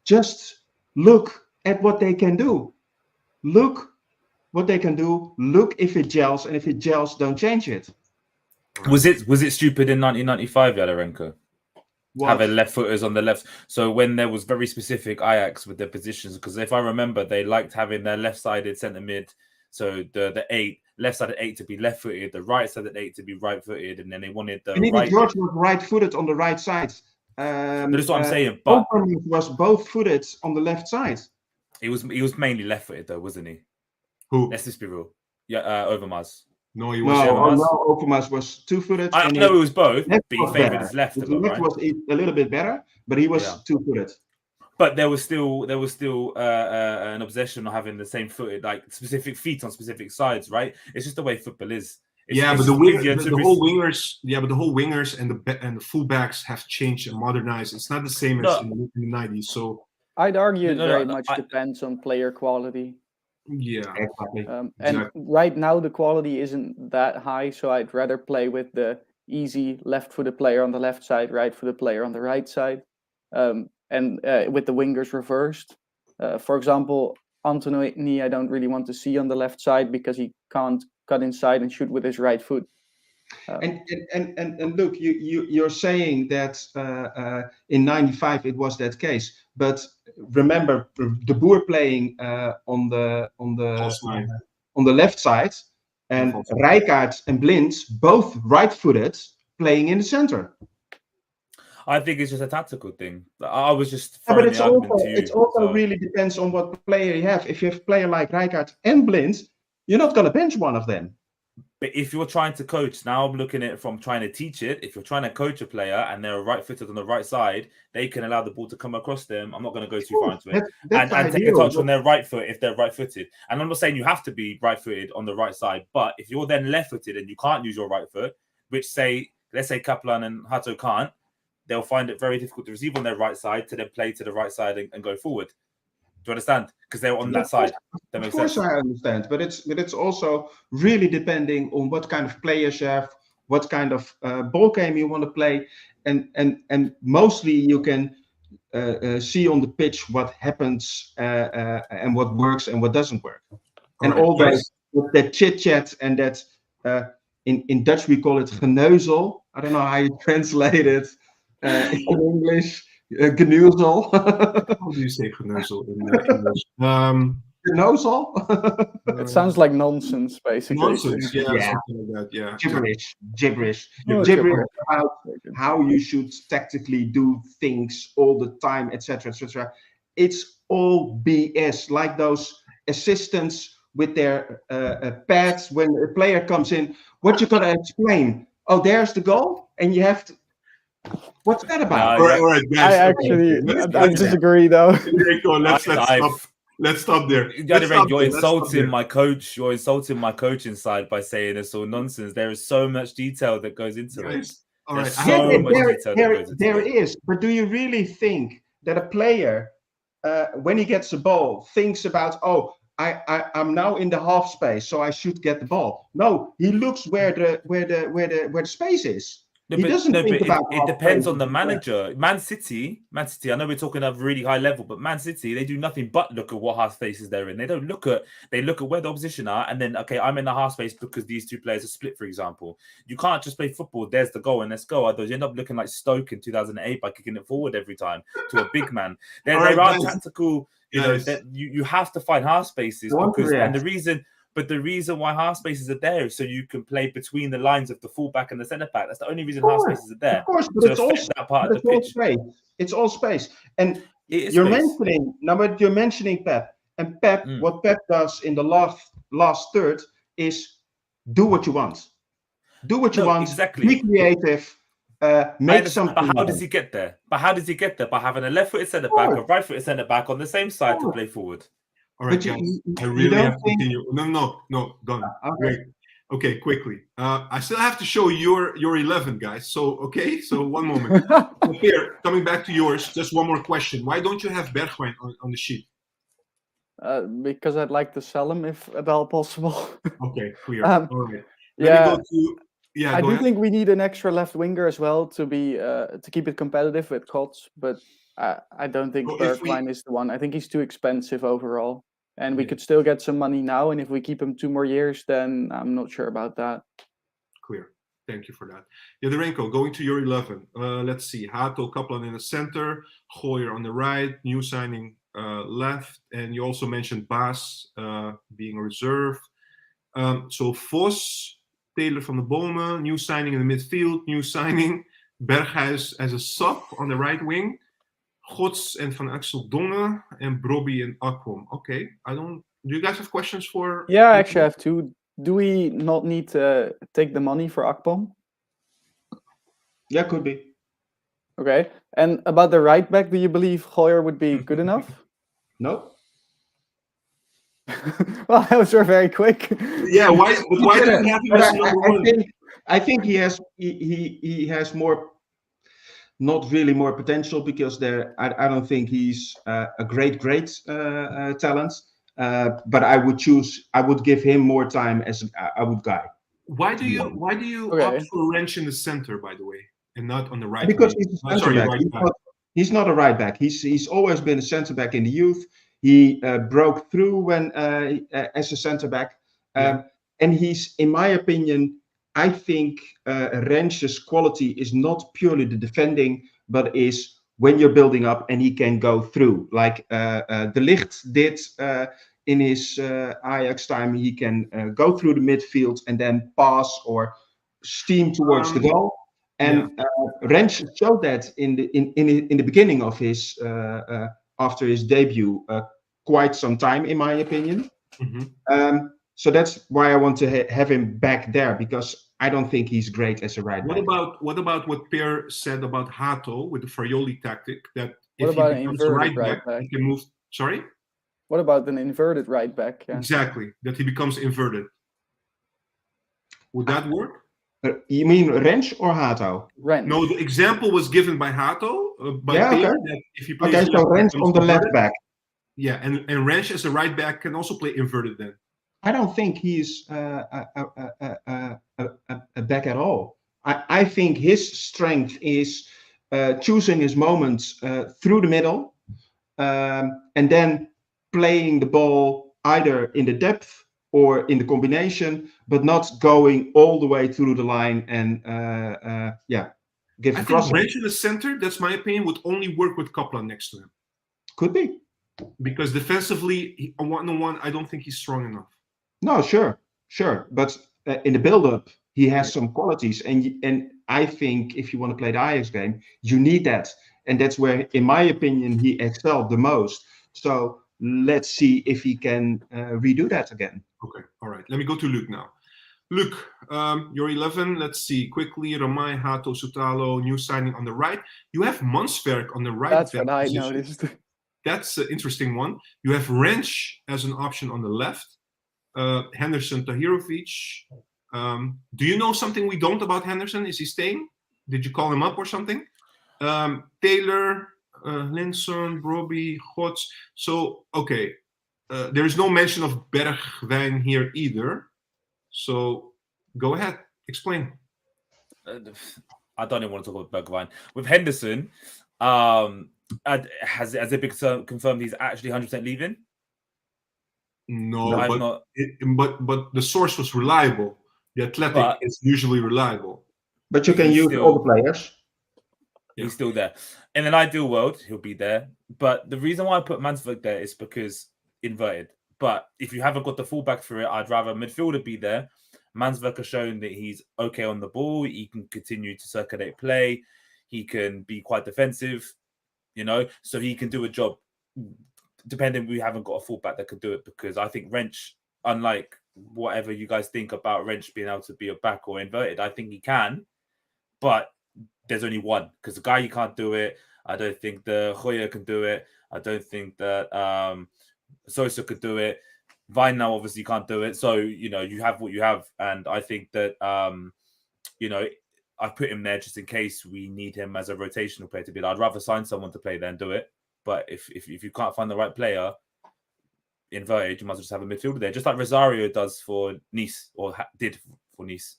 S3: Just look at what they can do. Look what they can do. Look if it gels, and if it gels, don't change it.
S4: Was it stupid in 1995, Jelirenko?
S3: What?
S4: Having left footers on the left. So when there was very specific Ajax with their positions, because if I remember, they liked having their left-sided centre mid. So the 8, left-sided 8 to be left-footed, the right-sided 8 to be right-footed, and then they wanted the right.
S3: George was right-footed on the right side.
S4: That's what I'm saying. But
S3: Overmars was both-footed on the left side.
S4: he was mainly left-footed though, wasn't he?
S1: Who?
S4: Let's just be real. Yeah, Overmars.
S1: No, he
S3: No,
S1: was.
S3: Overmars was two-footed.
S4: I
S3: and
S4: know it was both, but
S3: left
S4: he
S3: was
S4: favoured
S3: better.
S4: his left a
S3: His
S4: lot,
S3: left
S4: right?
S3: was a little bit better, but he was
S4: Yeah.
S3: two-footed.
S4: But there was still an obsession of having the same footed, like specific feet on specific sides, right? It's just the way football is. It's
S1: But
S4: just
S1: the
S4: easier to
S1: whole wingers, but the whole wingers and the fullbacks have changed and modernized. It's not the same as
S4: No.
S1: in the 90s. So
S2: I'd argue it
S4: No,
S2: very much depends on player quality.
S1: yeah,
S3: Exactly.
S2: And
S1: Exactly.
S2: right now the quality isn't that high, so I'd rather play with the easy left-footed player on the left side, right-footed player on the right side, and with the wingers reversed. For example, Anthony, I don't really want to see on the left side because he can't cut inside and shoot with his right foot.
S3: And look, you're saying that in '95 it was that case, but remember De Boer playing on the left side, and Rijkaard and Blind both right-footed playing in the center.
S4: I think it's just a tactical thing. I was just
S3: Yeah,
S4: throwing
S3: but
S4: the argument to you.
S3: it also really depends on what player you have. If you have a player like Rijkaard and Blind, you're not going to bench one of them.
S4: But if you're trying to coach, now I'm looking at it from trying to teach it. If you're trying to coach a player and they're right-footed on the right side, they can allow the ball to come across them. I'm not going to go too far into it. And take a touch on their right foot if they're right-footed. And I'm not saying you have to be right-footed on the right side, but if you're then left-footed and you can't use your right foot, which let's say Kaplan and Hato can't, they'll find it very difficult to receive on their right side to then play to the right side and go forward. Do you understand? Because they're on that side. That makes sense.
S3: Of course, I understand, but it's also really depending on what kind of players you have, what kind of ball game you want to play, and mostly you can see on the pitch what happens and what works and what doesn't work, and all that chit chat and that in Dutch we call it geneuzel. I don't know how you translate it in English. Geneuzel.
S1: How do you say geneuzel in English?
S3: Geneuzel?
S2: It sounds like nonsense, basically.
S1: Nonsense, yeah. Something like that, yeah.
S3: Gibberish.
S1: Oh,
S3: Gibberish about how you should tactically do things all the time, etc., etc. It's all BS. Like those assistants with their pads when a player comes in. What you gotta explain? Oh, there's the goal, and you have to. What's that about?
S1: All right, guys.
S2: I disagree, though.
S1: Let's stop there.
S4: You're insulting my coach. You're insulting my coaching side by saying it's all nonsense. There is so much detail that goes into it.
S1: All right.
S3: There is. But do you really think that a player, when he gets the ball, thinks about, I'm now in the half space, so I should get the ball? No, he looks where the space is.
S4: It depends on the manager. Man City, I know we're talking at a really high level, but Man City, they do nothing but look at what half spaces they're in. They look at where the opposition are, and then, okay, I'm in the half space because these two players are split, for example. You can't just play football, there's the goal, and let's go. Otherwise, you end up looking like Stoke in 2008 by kicking it forward every time to a big man. There are tactical, that you have to find half spaces the reason why half spaces are there is so you can play between the lines of the fullback and the centre back. That's the only reason half spaces are there.
S3: Of course, but it's also that part of the pitch. It's all space. And you're mentioning Pep. And Pep, what Pep does in the last third is do what you want. Do what you want.
S4: Exactly.
S3: Be creative. Make something.
S4: But how does he get there? By having a left-footed centre back, a right-footed centre back on the same side to play forward.
S1: All right, guys. I really have to continue. No, done. Great. Okay, quickly. I still have to show your 11, guys. So one moment. Here, coming back to yours, just one more question. Why don't you have Bergwijn on the sheet?
S2: Because I'd like to sell him if at all possible.
S1: Okay, clear. All right.
S2: I do think we need an extra left winger as well to be to keep it competitive with Kots, but I don't think Bergwijn is the one. I think he's too expensive overall. And we could still get some money now. And if we keep him 2 more years, then I'm not sure about that.
S1: Clear. Thank you for that. Yadorenko, going to your 11. Let's see. Hato, Kaplan in the center. Gooijer on the right. New signing left. And you also mentioned Baas being a reserve. So Vos, Taylor van der Bomen, new signing in the midfield. New signing. Berghuis as a sub on the right wing. Gods and Van Axel Dongen and Brobby and Akpom. Okay, do you guys have questions for?
S2: Yeah, I actually have 2. Do we not need to take the money for Akpom?
S3: Yeah, could be.
S2: Okay, and about the right back, do you believe Gooijer would be good enough?
S3: No.
S2: Well, that was very quick.
S1: Yeah, why don't you have him as number 1?
S3: I think he has more. Not really more potential because I don't think he's a great talent. But I would give him more time as I would guy.
S1: Why do you opt for Wrench in the center, by the way, and not on the right?
S3: Because he's a center back. He's not a right back. He's always been a center back in the youth. He broke through when as a center back, and he's, in my opinion, I think Rens's quality is not purely the defending, but is when you're building up and he can go through. Like De Ligt did in his Ajax time, he can go through the midfield and then pass or steam towards the goal. And Rens showed that in the beginning of his after his debut, quite some time, in my opinion. So that's why I want to have him back there, because I don't think he's great as a right back.
S1: What about what Per said about Hato with the Farioli tactic? That
S2: What
S1: if
S2: about
S1: he
S2: an
S1: becomes a
S2: inverted
S1: right back,
S2: right
S1: he
S2: back?
S1: can move. Sorry?
S2: What about an inverted right back? Yeah.
S1: Exactly. That he becomes inverted. Would that work?
S3: You mean Rens or Hato?
S2: Rens.
S1: No, the example was given by Hato, by
S3: Yeah,
S1: Per,
S3: okay.
S1: that if he plays
S3: Okay, so Rens on the left back.
S1: Yeah, and Rens as a right back can also play inverted then.
S3: I don't think he's a back at all. I think his strength is choosing his moments through the middle, and then playing the ball either in the depth or in the combination, but not going all the way through the line and give
S1: I
S3: a
S1: think
S3: crossing.
S1: Rens in the center, that's my opinion, would only work with Kaplan next to him.
S3: Could be.
S1: Because defensively, on one-on-one, I don't think he's strong enough.
S3: No, sure. But in the build-up, he has some qualities, and I think if you want to play the Ajax game, you need that, and that's where, in my opinion, he excelled the most. So let's see if he can redo that again.
S1: Okay, all right. Let me go to Luke now. Luke, you're 11. Let's see quickly. Ramai, Hato, Sutalo, new signing on the right. You have Mansverk on the right.
S2: That's what I noticed.
S1: That's an interesting one. You have Wrench as an option on the left. Henderson, Tahirovic. Do you know something we don't about Henderson? Is he staying? Did you call him up or something? Taylor, Linson, Broby, Gots. So, okay. There is no mention of Bergwijn here either. So, go ahead. Explain.
S4: I don't even want to talk about Bergwijn. With Henderson, has it been confirmed he's actually 100% leaving?
S1: No, but the source was reliable. The Athletic is usually reliable.
S3: But you can use all the players.
S4: He's still there. In an ideal world, he'll be there. But the reason why I put Mansverk there is because inverted. But if you haven't got the fullback for it, I'd rather a midfielder be there. Mansverk has shown that he's okay on the ball. He can continue to circulate play. He can be quite defensive, so he can do a job. Depending, we haven't got a fullback that could do it, because I think Wrench, unlike whatever you guys think about Wrench being able to be a back or inverted, I think he can, but there's only one, because the guy, you can't do it. I don't think the Hoyer can do it. I don't think that Sosa could do it. Vine now obviously can't do it. So, you have what you have. And I think that, I put him there just in case we need him as a rotational player to be there. I'd rather sign someone to play there and do it. But if you can't find the right player, inverted, you might as well just have a midfielder there, just like Rosario does for Nice, or did for Nice.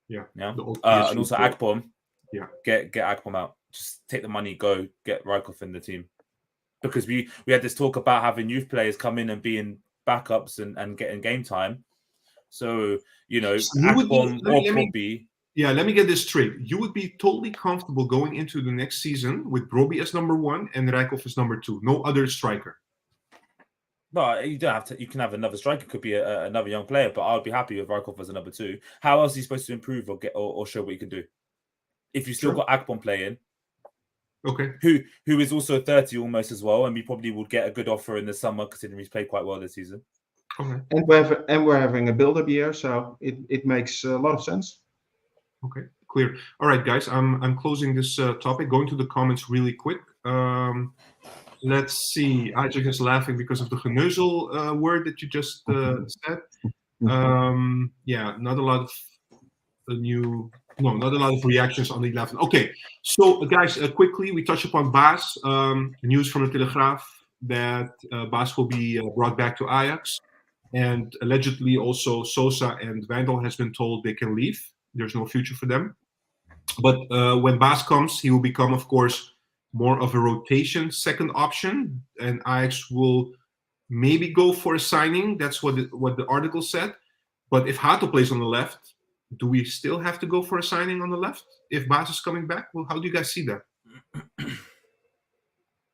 S1: Yeah.
S4: And also Akpom.
S1: Yeah.
S4: Get Akpom out. Just take the money, go get Rykov in the team. Because we had this talk about having youth players come in and being backups and getting game time. So, Akpom or Broby.
S1: Yeah, let me get this straight. You would be totally comfortable going into the next season with Broby as number 1 and Rykov as number 2. No other striker.
S4: No, you don't have to. You can have another striker. Could be another young player, but I would be happy with Rykov as a number 2. How else are you supposed to improve or show what you can do? If you still got Akpom playing,
S1: okay,
S4: who is also 30 almost as well, and we probably would get a good offer in the summer considering he's played quite well this season.
S1: Okay,
S3: and we're having a build-up year, so it makes a lot of sense.
S1: Okay, clear. All right, guys, I'm closing this topic. Going to the comments really quick. Let's see. Ajax is laughing because of the geneuzel word that you just said. Yeah, not a lot of not a lot of reactions on the 11. Okay, so guys, quickly, we touch upon Baas. News from the Telegraaf that Baas will be brought back to Ajax. And allegedly also Sosa and Wijndal has been told they can leave. There's no future for them. But when Baas comes, he will become, of course, more of a rotation second option. And Ajax will maybe go for a signing. That's what the article said. But if Hato plays on the left, do we still have to go for a signing on the left if Baas is coming back? Well, how do you guys see that?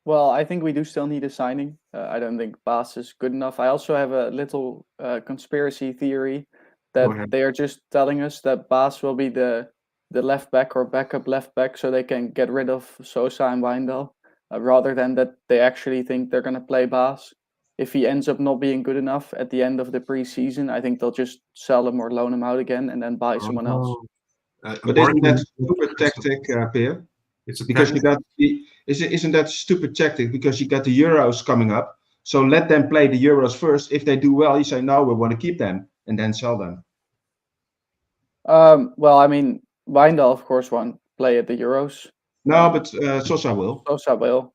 S2: Well, I think we do still need a signing. I don't think Baas is good enough. I also have a little conspiracy theory
S1: Go ahead.
S2: that they are just telling us that Baas will be the left back or backup left back so they can get rid of Sosa and Wijndal, rather than that they actually think they're going to play Baas. If he ends up not being good enough at the end of the preseason, I think they'll just sell him or loan him out again and then buy someone else.
S1: Oh.
S3: But isn't that a stupid tactic, Peer?
S1: It's a
S3: Because
S1: tactic.
S3: isn't that a stupid tactic? Because you got the Euros coming up, so let them play the Euros first. If they do well, you say no, we want to keep them, and then sell them.
S2: Well, I mean, Wijndal, of course, won't play at the Euros.
S3: No, but Sosa will.
S2: Sosa will.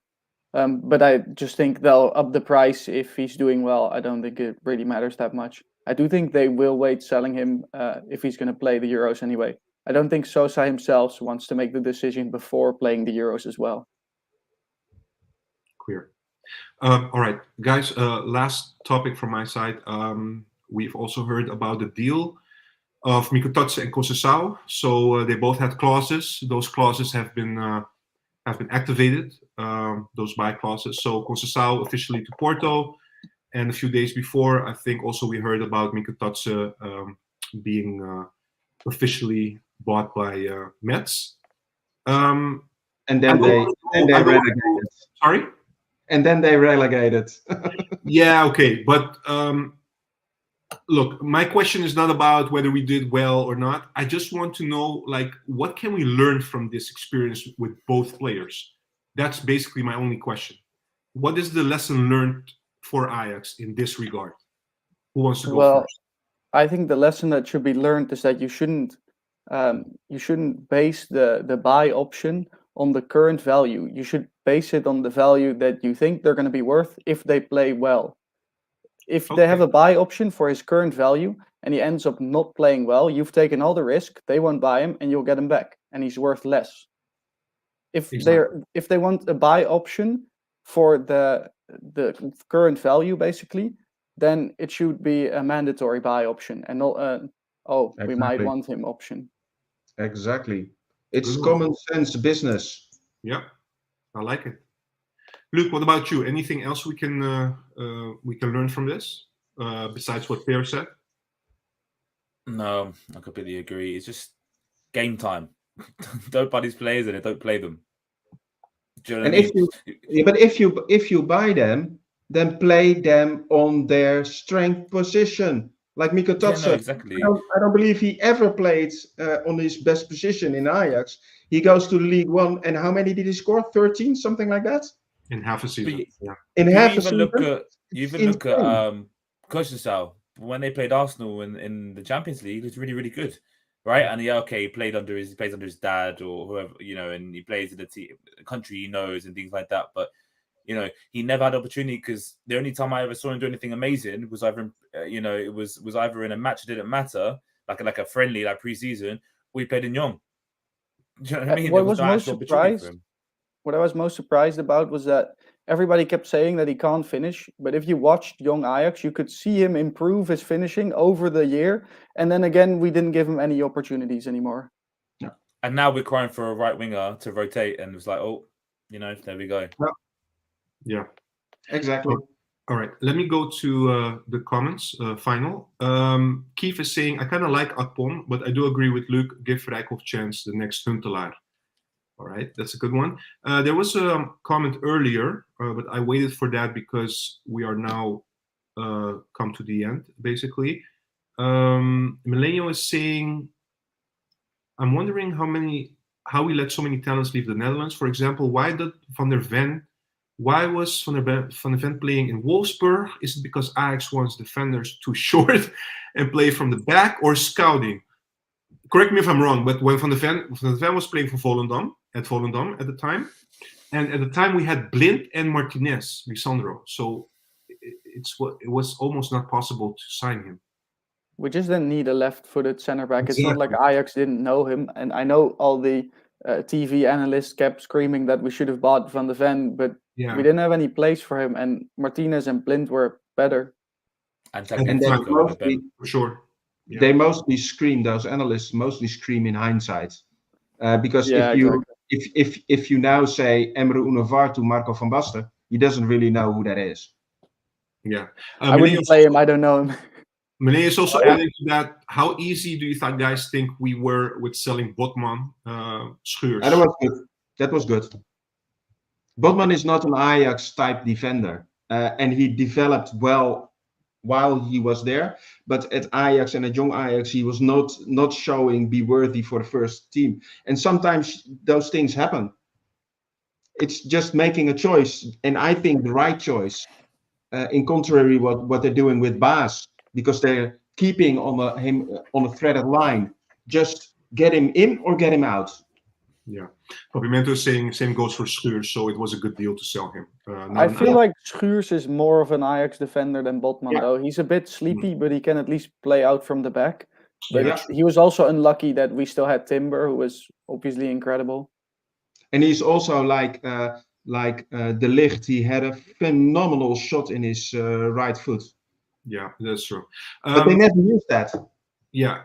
S2: But I just think they'll up the price if he's doing well. I don't think it really matters that much. I do think they will wait selling him if he's going to play the Euros anyway. I don't think Sosa himself wants to make the decision before playing the Euros as well.
S1: Clear. All right, guys, last topic from my side. We've also heard about the deal of Mikautadze and Conceição. So they both had clauses. Those clauses have been activated, those buy clauses. So Conceição officially to Porto. And a few days before, I think also we heard about Mikautadze being officially bought by Metz.
S3: And then they relegated.
S1: Sorry?
S3: And then they relegated.
S1: Yeah, okay. But look, my question is not about whether we did well or not. I just want to know, like, what can we learn from this experience with both players? That's basically my only question. What is the lesson learned for Ajax in this regard? Who wants to go first?
S2: I think the lesson that should be learned is that you shouldn't base the buy option on the current value. You should base it on the value that you think they're going to be worth if they play well. If they have a buy option for his current value and he ends up not playing well, you've taken all the risk, they won't buy him and you'll get him back and he's worth less. If they want a buy option for the current value, basically, then it should be a mandatory buy option and not we might want him option.
S3: Exactly. It's common sense business.
S1: Yeah, I like it. Luke, what about you? Anything else we can learn from this besides what Pierre said?
S4: No, I completely agree. It's just game time. Don't buy these players and don't play them. Do you know what I mean?
S3: But if you buy them, then play them on their strength position. Like Mikautadze,
S4: Yeah, no, exactly.
S3: I don't believe he ever played on his best position in Ajax. He goes to League One, and how many did he score? 13, something like that?
S1: In half a season, yeah.
S3: In half a season?
S4: Look at Conceição. When they played Arsenal in the Champions League, he was really, really good, right? And he plays under his dad or whoever, and he plays in the country he knows and things like that. But he never had opportunity because the only time I ever saw him do anything amazing was either, it was either in a match that didn't matter, like a friendly, like pre-season, or he played in Young. Do you know what I mean?
S2: What I was most surprised about was that everybody kept saying that he can't finish, but if you watched young Ajax, you could see him improve his finishing over the year, and then again, we didn't give him any opportunities anymore.
S3: Yeah.
S4: And now we're crying for a right winger to rotate, and it's like, there we go.
S1: Yeah,
S3: exactly.
S1: All right, let me go to the comments, final. Keith is saying, I kind of like Akpom, but I do agree with Luke, give Rijkoff chance, the next Huntelaar. All right, that's a good one. There was a comment earlier, but I waited for that because we are now come to the end, basically. Millennial is saying, I'm wondering how we let so many talents leave the Netherlands. For example, why was Van der Ven playing in Wolfsburg? Is it because Ajax wants defenders too short and play from the back, or scouting? Correct me if I'm wrong, but when Van der Ven was playing for Volendam at the time, and at the time we had Blind and Martinez, Lisandro. So it was almost not possible to sign him.
S2: We just didn't need a left-footed center back. It's not like Ajax didn't know him, and I know all the TV analysts kept screaming that we should have bought Van der Ven, but we didn't have any place for him, and Martinez and Blind were better.
S4: And
S3: then mostly,
S1: for sure.
S3: They mostly scream. Those analysts mostly scream in hindsight, because
S2: Yeah,
S3: if you now say Emre Unvar to Marco van Basten, he doesn't really know who that is.
S1: Yeah,
S2: I wouldn't play him. I don't know him.
S1: Mene is also adding to that. How easy do you guys think we were with selling Botman, Schuurs?
S3: That was good. Botman is not an Ajax type defender, and he developed well while he was there. But at Ajax and at young Ajax, he was not showing be worthy for the first team. And sometimes those things happen. It's just making a choice, and I think the right choice. In contrary, what they're doing with Baas, because they're keeping him on a threaded line. Just get him in or get him out.
S1: Yeah, Pavimento is saying same goes for Schuurs, so it was a good deal to sell him.
S2: I feel like Schuurs is more of an Ajax defender than Botman, though. He's a bit sleepy, but he can at least play out from the back. But he was also unlucky that we still had Timber, who was obviously incredible.
S3: And he's also like De Ligt. He had a phenomenal shot in his right foot.
S1: Yeah, that's true.
S3: But they never used that.
S1: Yeah.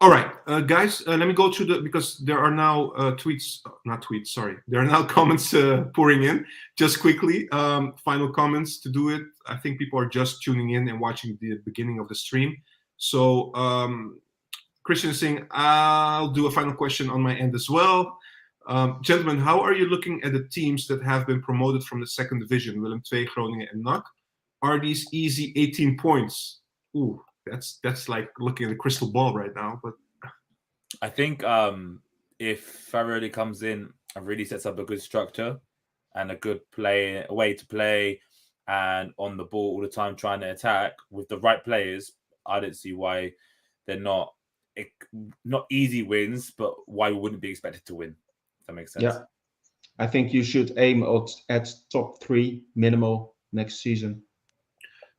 S1: All right, guys, let me go through because there are now there are now comments pouring in. Just quickly, final comments to do it. I think people are just tuning in and watching the beginning of the stream. So Christian is saying, I'll do a final question on my end as well. Gentlemen, how are you looking at the teams that have been promoted from the second division, Willem II, Groningen and NAC? Are these easy 18 points? Ooh. That's like looking at a crystal ball right now. But
S4: I think if Farrelly comes in and really sets up a good structure and a way to play and on the ball all the time trying to attack with the right players, I don't see why they're not easy wins, but why we wouldn't be expected to win. If that makes sense.
S3: Yeah, I think you should aim at top 3 minimal next season.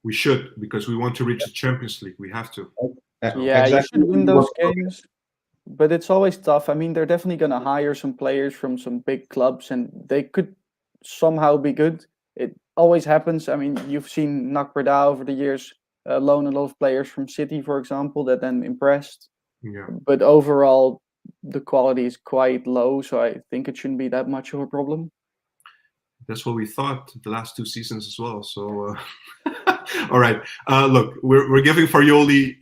S1: We should, because we want to reach the Champions League. We have to.
S2: Yeah, exactly. You should win those games. But it's always tough. I mean, they're definitely going to hire some players from some big clubs, and they could somehow be good. It always happens. I mean, you've seen NAC Breda over the years loan a lot of players from City, for example, that then impressed.
S1: Yeah.
S2: But overall, the quality is quite low, so I think it shouldn't be that much of a problem.
S1: That's what we thought the last 2 seasons as well. So, all right. Look, we're giving Farioli,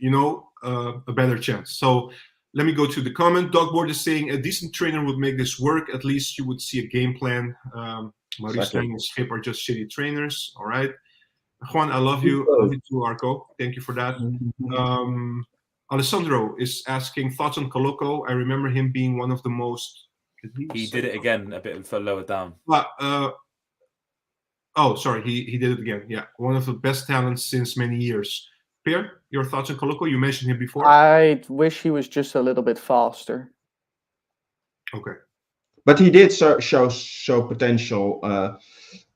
S1: a better chance. So let me go to the comment. Dogboard is saying a decent trainer would make this work. At least you would see a game plan. Maurice and Schip are just shitty trainers. All right. Juan, I love you. I love you too, Arco. Thank you for that. Alessandro is asking thoughts on Coloco. I remember him being one of the most.
S4: He did it again, a bit lower down.
S1: Oh, sorry, he did it again. Yeah, one of the best talents since many years. Pierre, your thoughts on Coloco? You mentioned him before.
S2: I wish he was just a little bit faster.
S1: Okay.
S3: But he did show potential,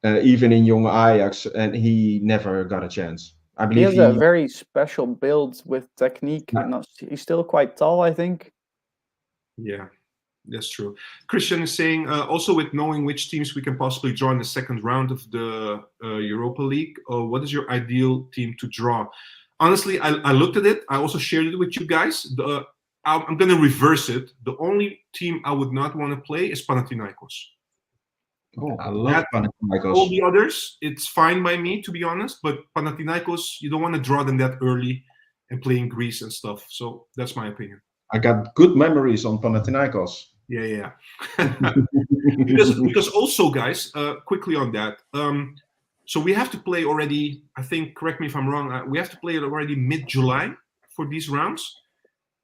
S3: even in young Ajax, and he never got a chance. I believe
S2: he has a very special build with technique. Yeah. He's still quite tall, I think.
S1: Yeah. That's true. Christian is saying, also with knowing which teams we can possibly draw in the second round of the Europa League, what is your ideal team to draw? Honestly, I looked at it. I also shared it with you guys. I'm going to reverse it. The only team I would not want to play is Panathinaikos.
S3: Oh, I love Panathinaikos.
S1: All the others, it's fine by me, to be honest. But Panathinaikos, you don't want to draw them that early and play in Greece and stuff. So that's my opinion.
S3: I got good memories on Panathinaikos.
S1: Yeah. because also, guys, quickly on that. So we have to play already, I think, correct me if I'm wrong, we have to play it already mid-July for these rounds.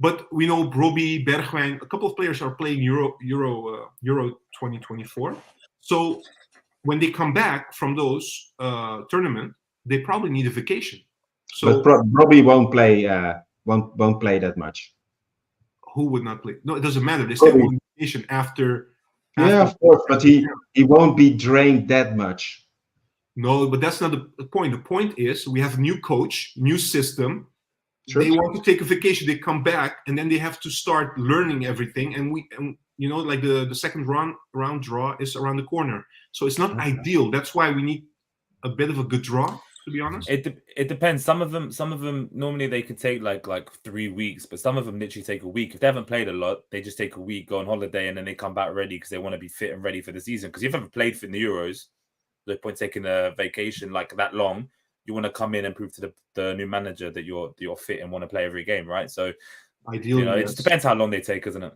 S1: But we know Brobbey, Bergwijn, a couple of players are playing Euro 2024. So when they come back from those tournament, they probably need a vacation. So
S3: but Brobbey won't play that much.
S1: Who would not play? No, it doesn't matter. They stay on vacation after.
S3: Yeah, of course, but he won't be drained that much.
S1: No, but that's not the point. The point is we have a new coach, new system.
S3: Sure.
S1: They want to take a vacation. They come back and then they have to start learning everything. And like the second round draw is around the corner. So it's not ideal. That's why we need a bit of a good draw. to be honest.
S4: It depends. Some of them normally they could take like 3 weeks, but some of them literally take a week. If they haven't played a lot, they just take a week, go on holiday, and then they come back ready because they want to be fit and ready for the season. Because if you've ever played for the Euros, no point taking a vacation like that long. You want to come in and prove to the new manager that you're fit and want to play every game, right? So
S1: ideally,
S4: it just depends how long they take, isn't it?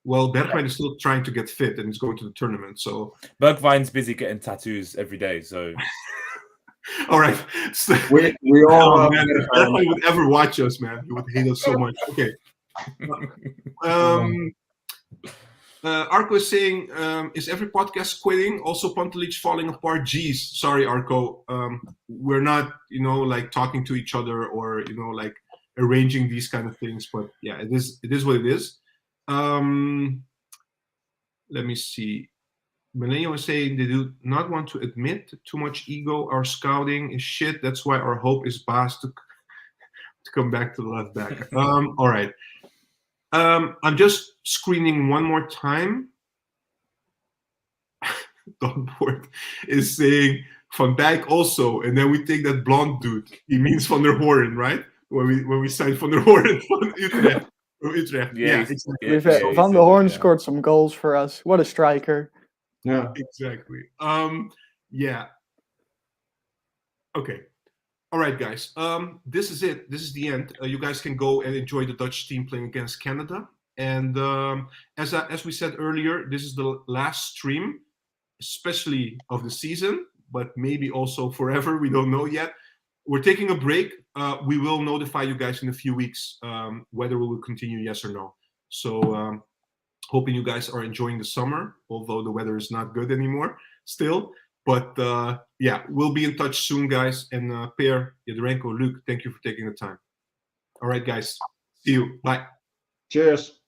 S1: Well, Bergwijn is still trying to get fit and he's going to the tournament. So
S4: Bergwijn's busy getting tattoos every day. So
S1: all right, so,
S3: We all
S1: man, if Bergwijn would ever watch us, man, he would hate us so much. Okay. Arco is saying, is every podcast quitting? Also, Pantelic falling apart. Geez, sorry, Arco. We're not, like talking to each other or, like arranging these kind of things. But yeah, it is what it is. Let me see. Millennium is saying they do not want to admit too much ego. Our scouting is shit. That's why our hope is Baas to come back to the left back. All right. I'm just screening one more time. Don Board is saying Van Dijk also, and then we take that blonde dude. He means Van der Hoorn, right? When we signed Van der Hoorn from Utrecht. Yeah, exactly.
S2: Van der Hoorn scored some goals for us. What a striker!
S3: Yeah,
S1: exactly. Yeah. Okay. All right, guys. This is it. This is the end. You guys can go and enjoy the Dutch team playing against Canada. And as we said earlier, this is the last stream, especially of the season, but maybe also forever. We don't know yet. We're taking a break. We will notify you guys in a few weeks whether we will continue, yes or no. So hoping you guys are enjoying the summer, although the weather is not good anymore still. But yeah, we'll be in touch soon, guys. And Per, Jadrenko, Luke, thank you for taking the time. All right, guys. See you. Bye.
S3: Cheers.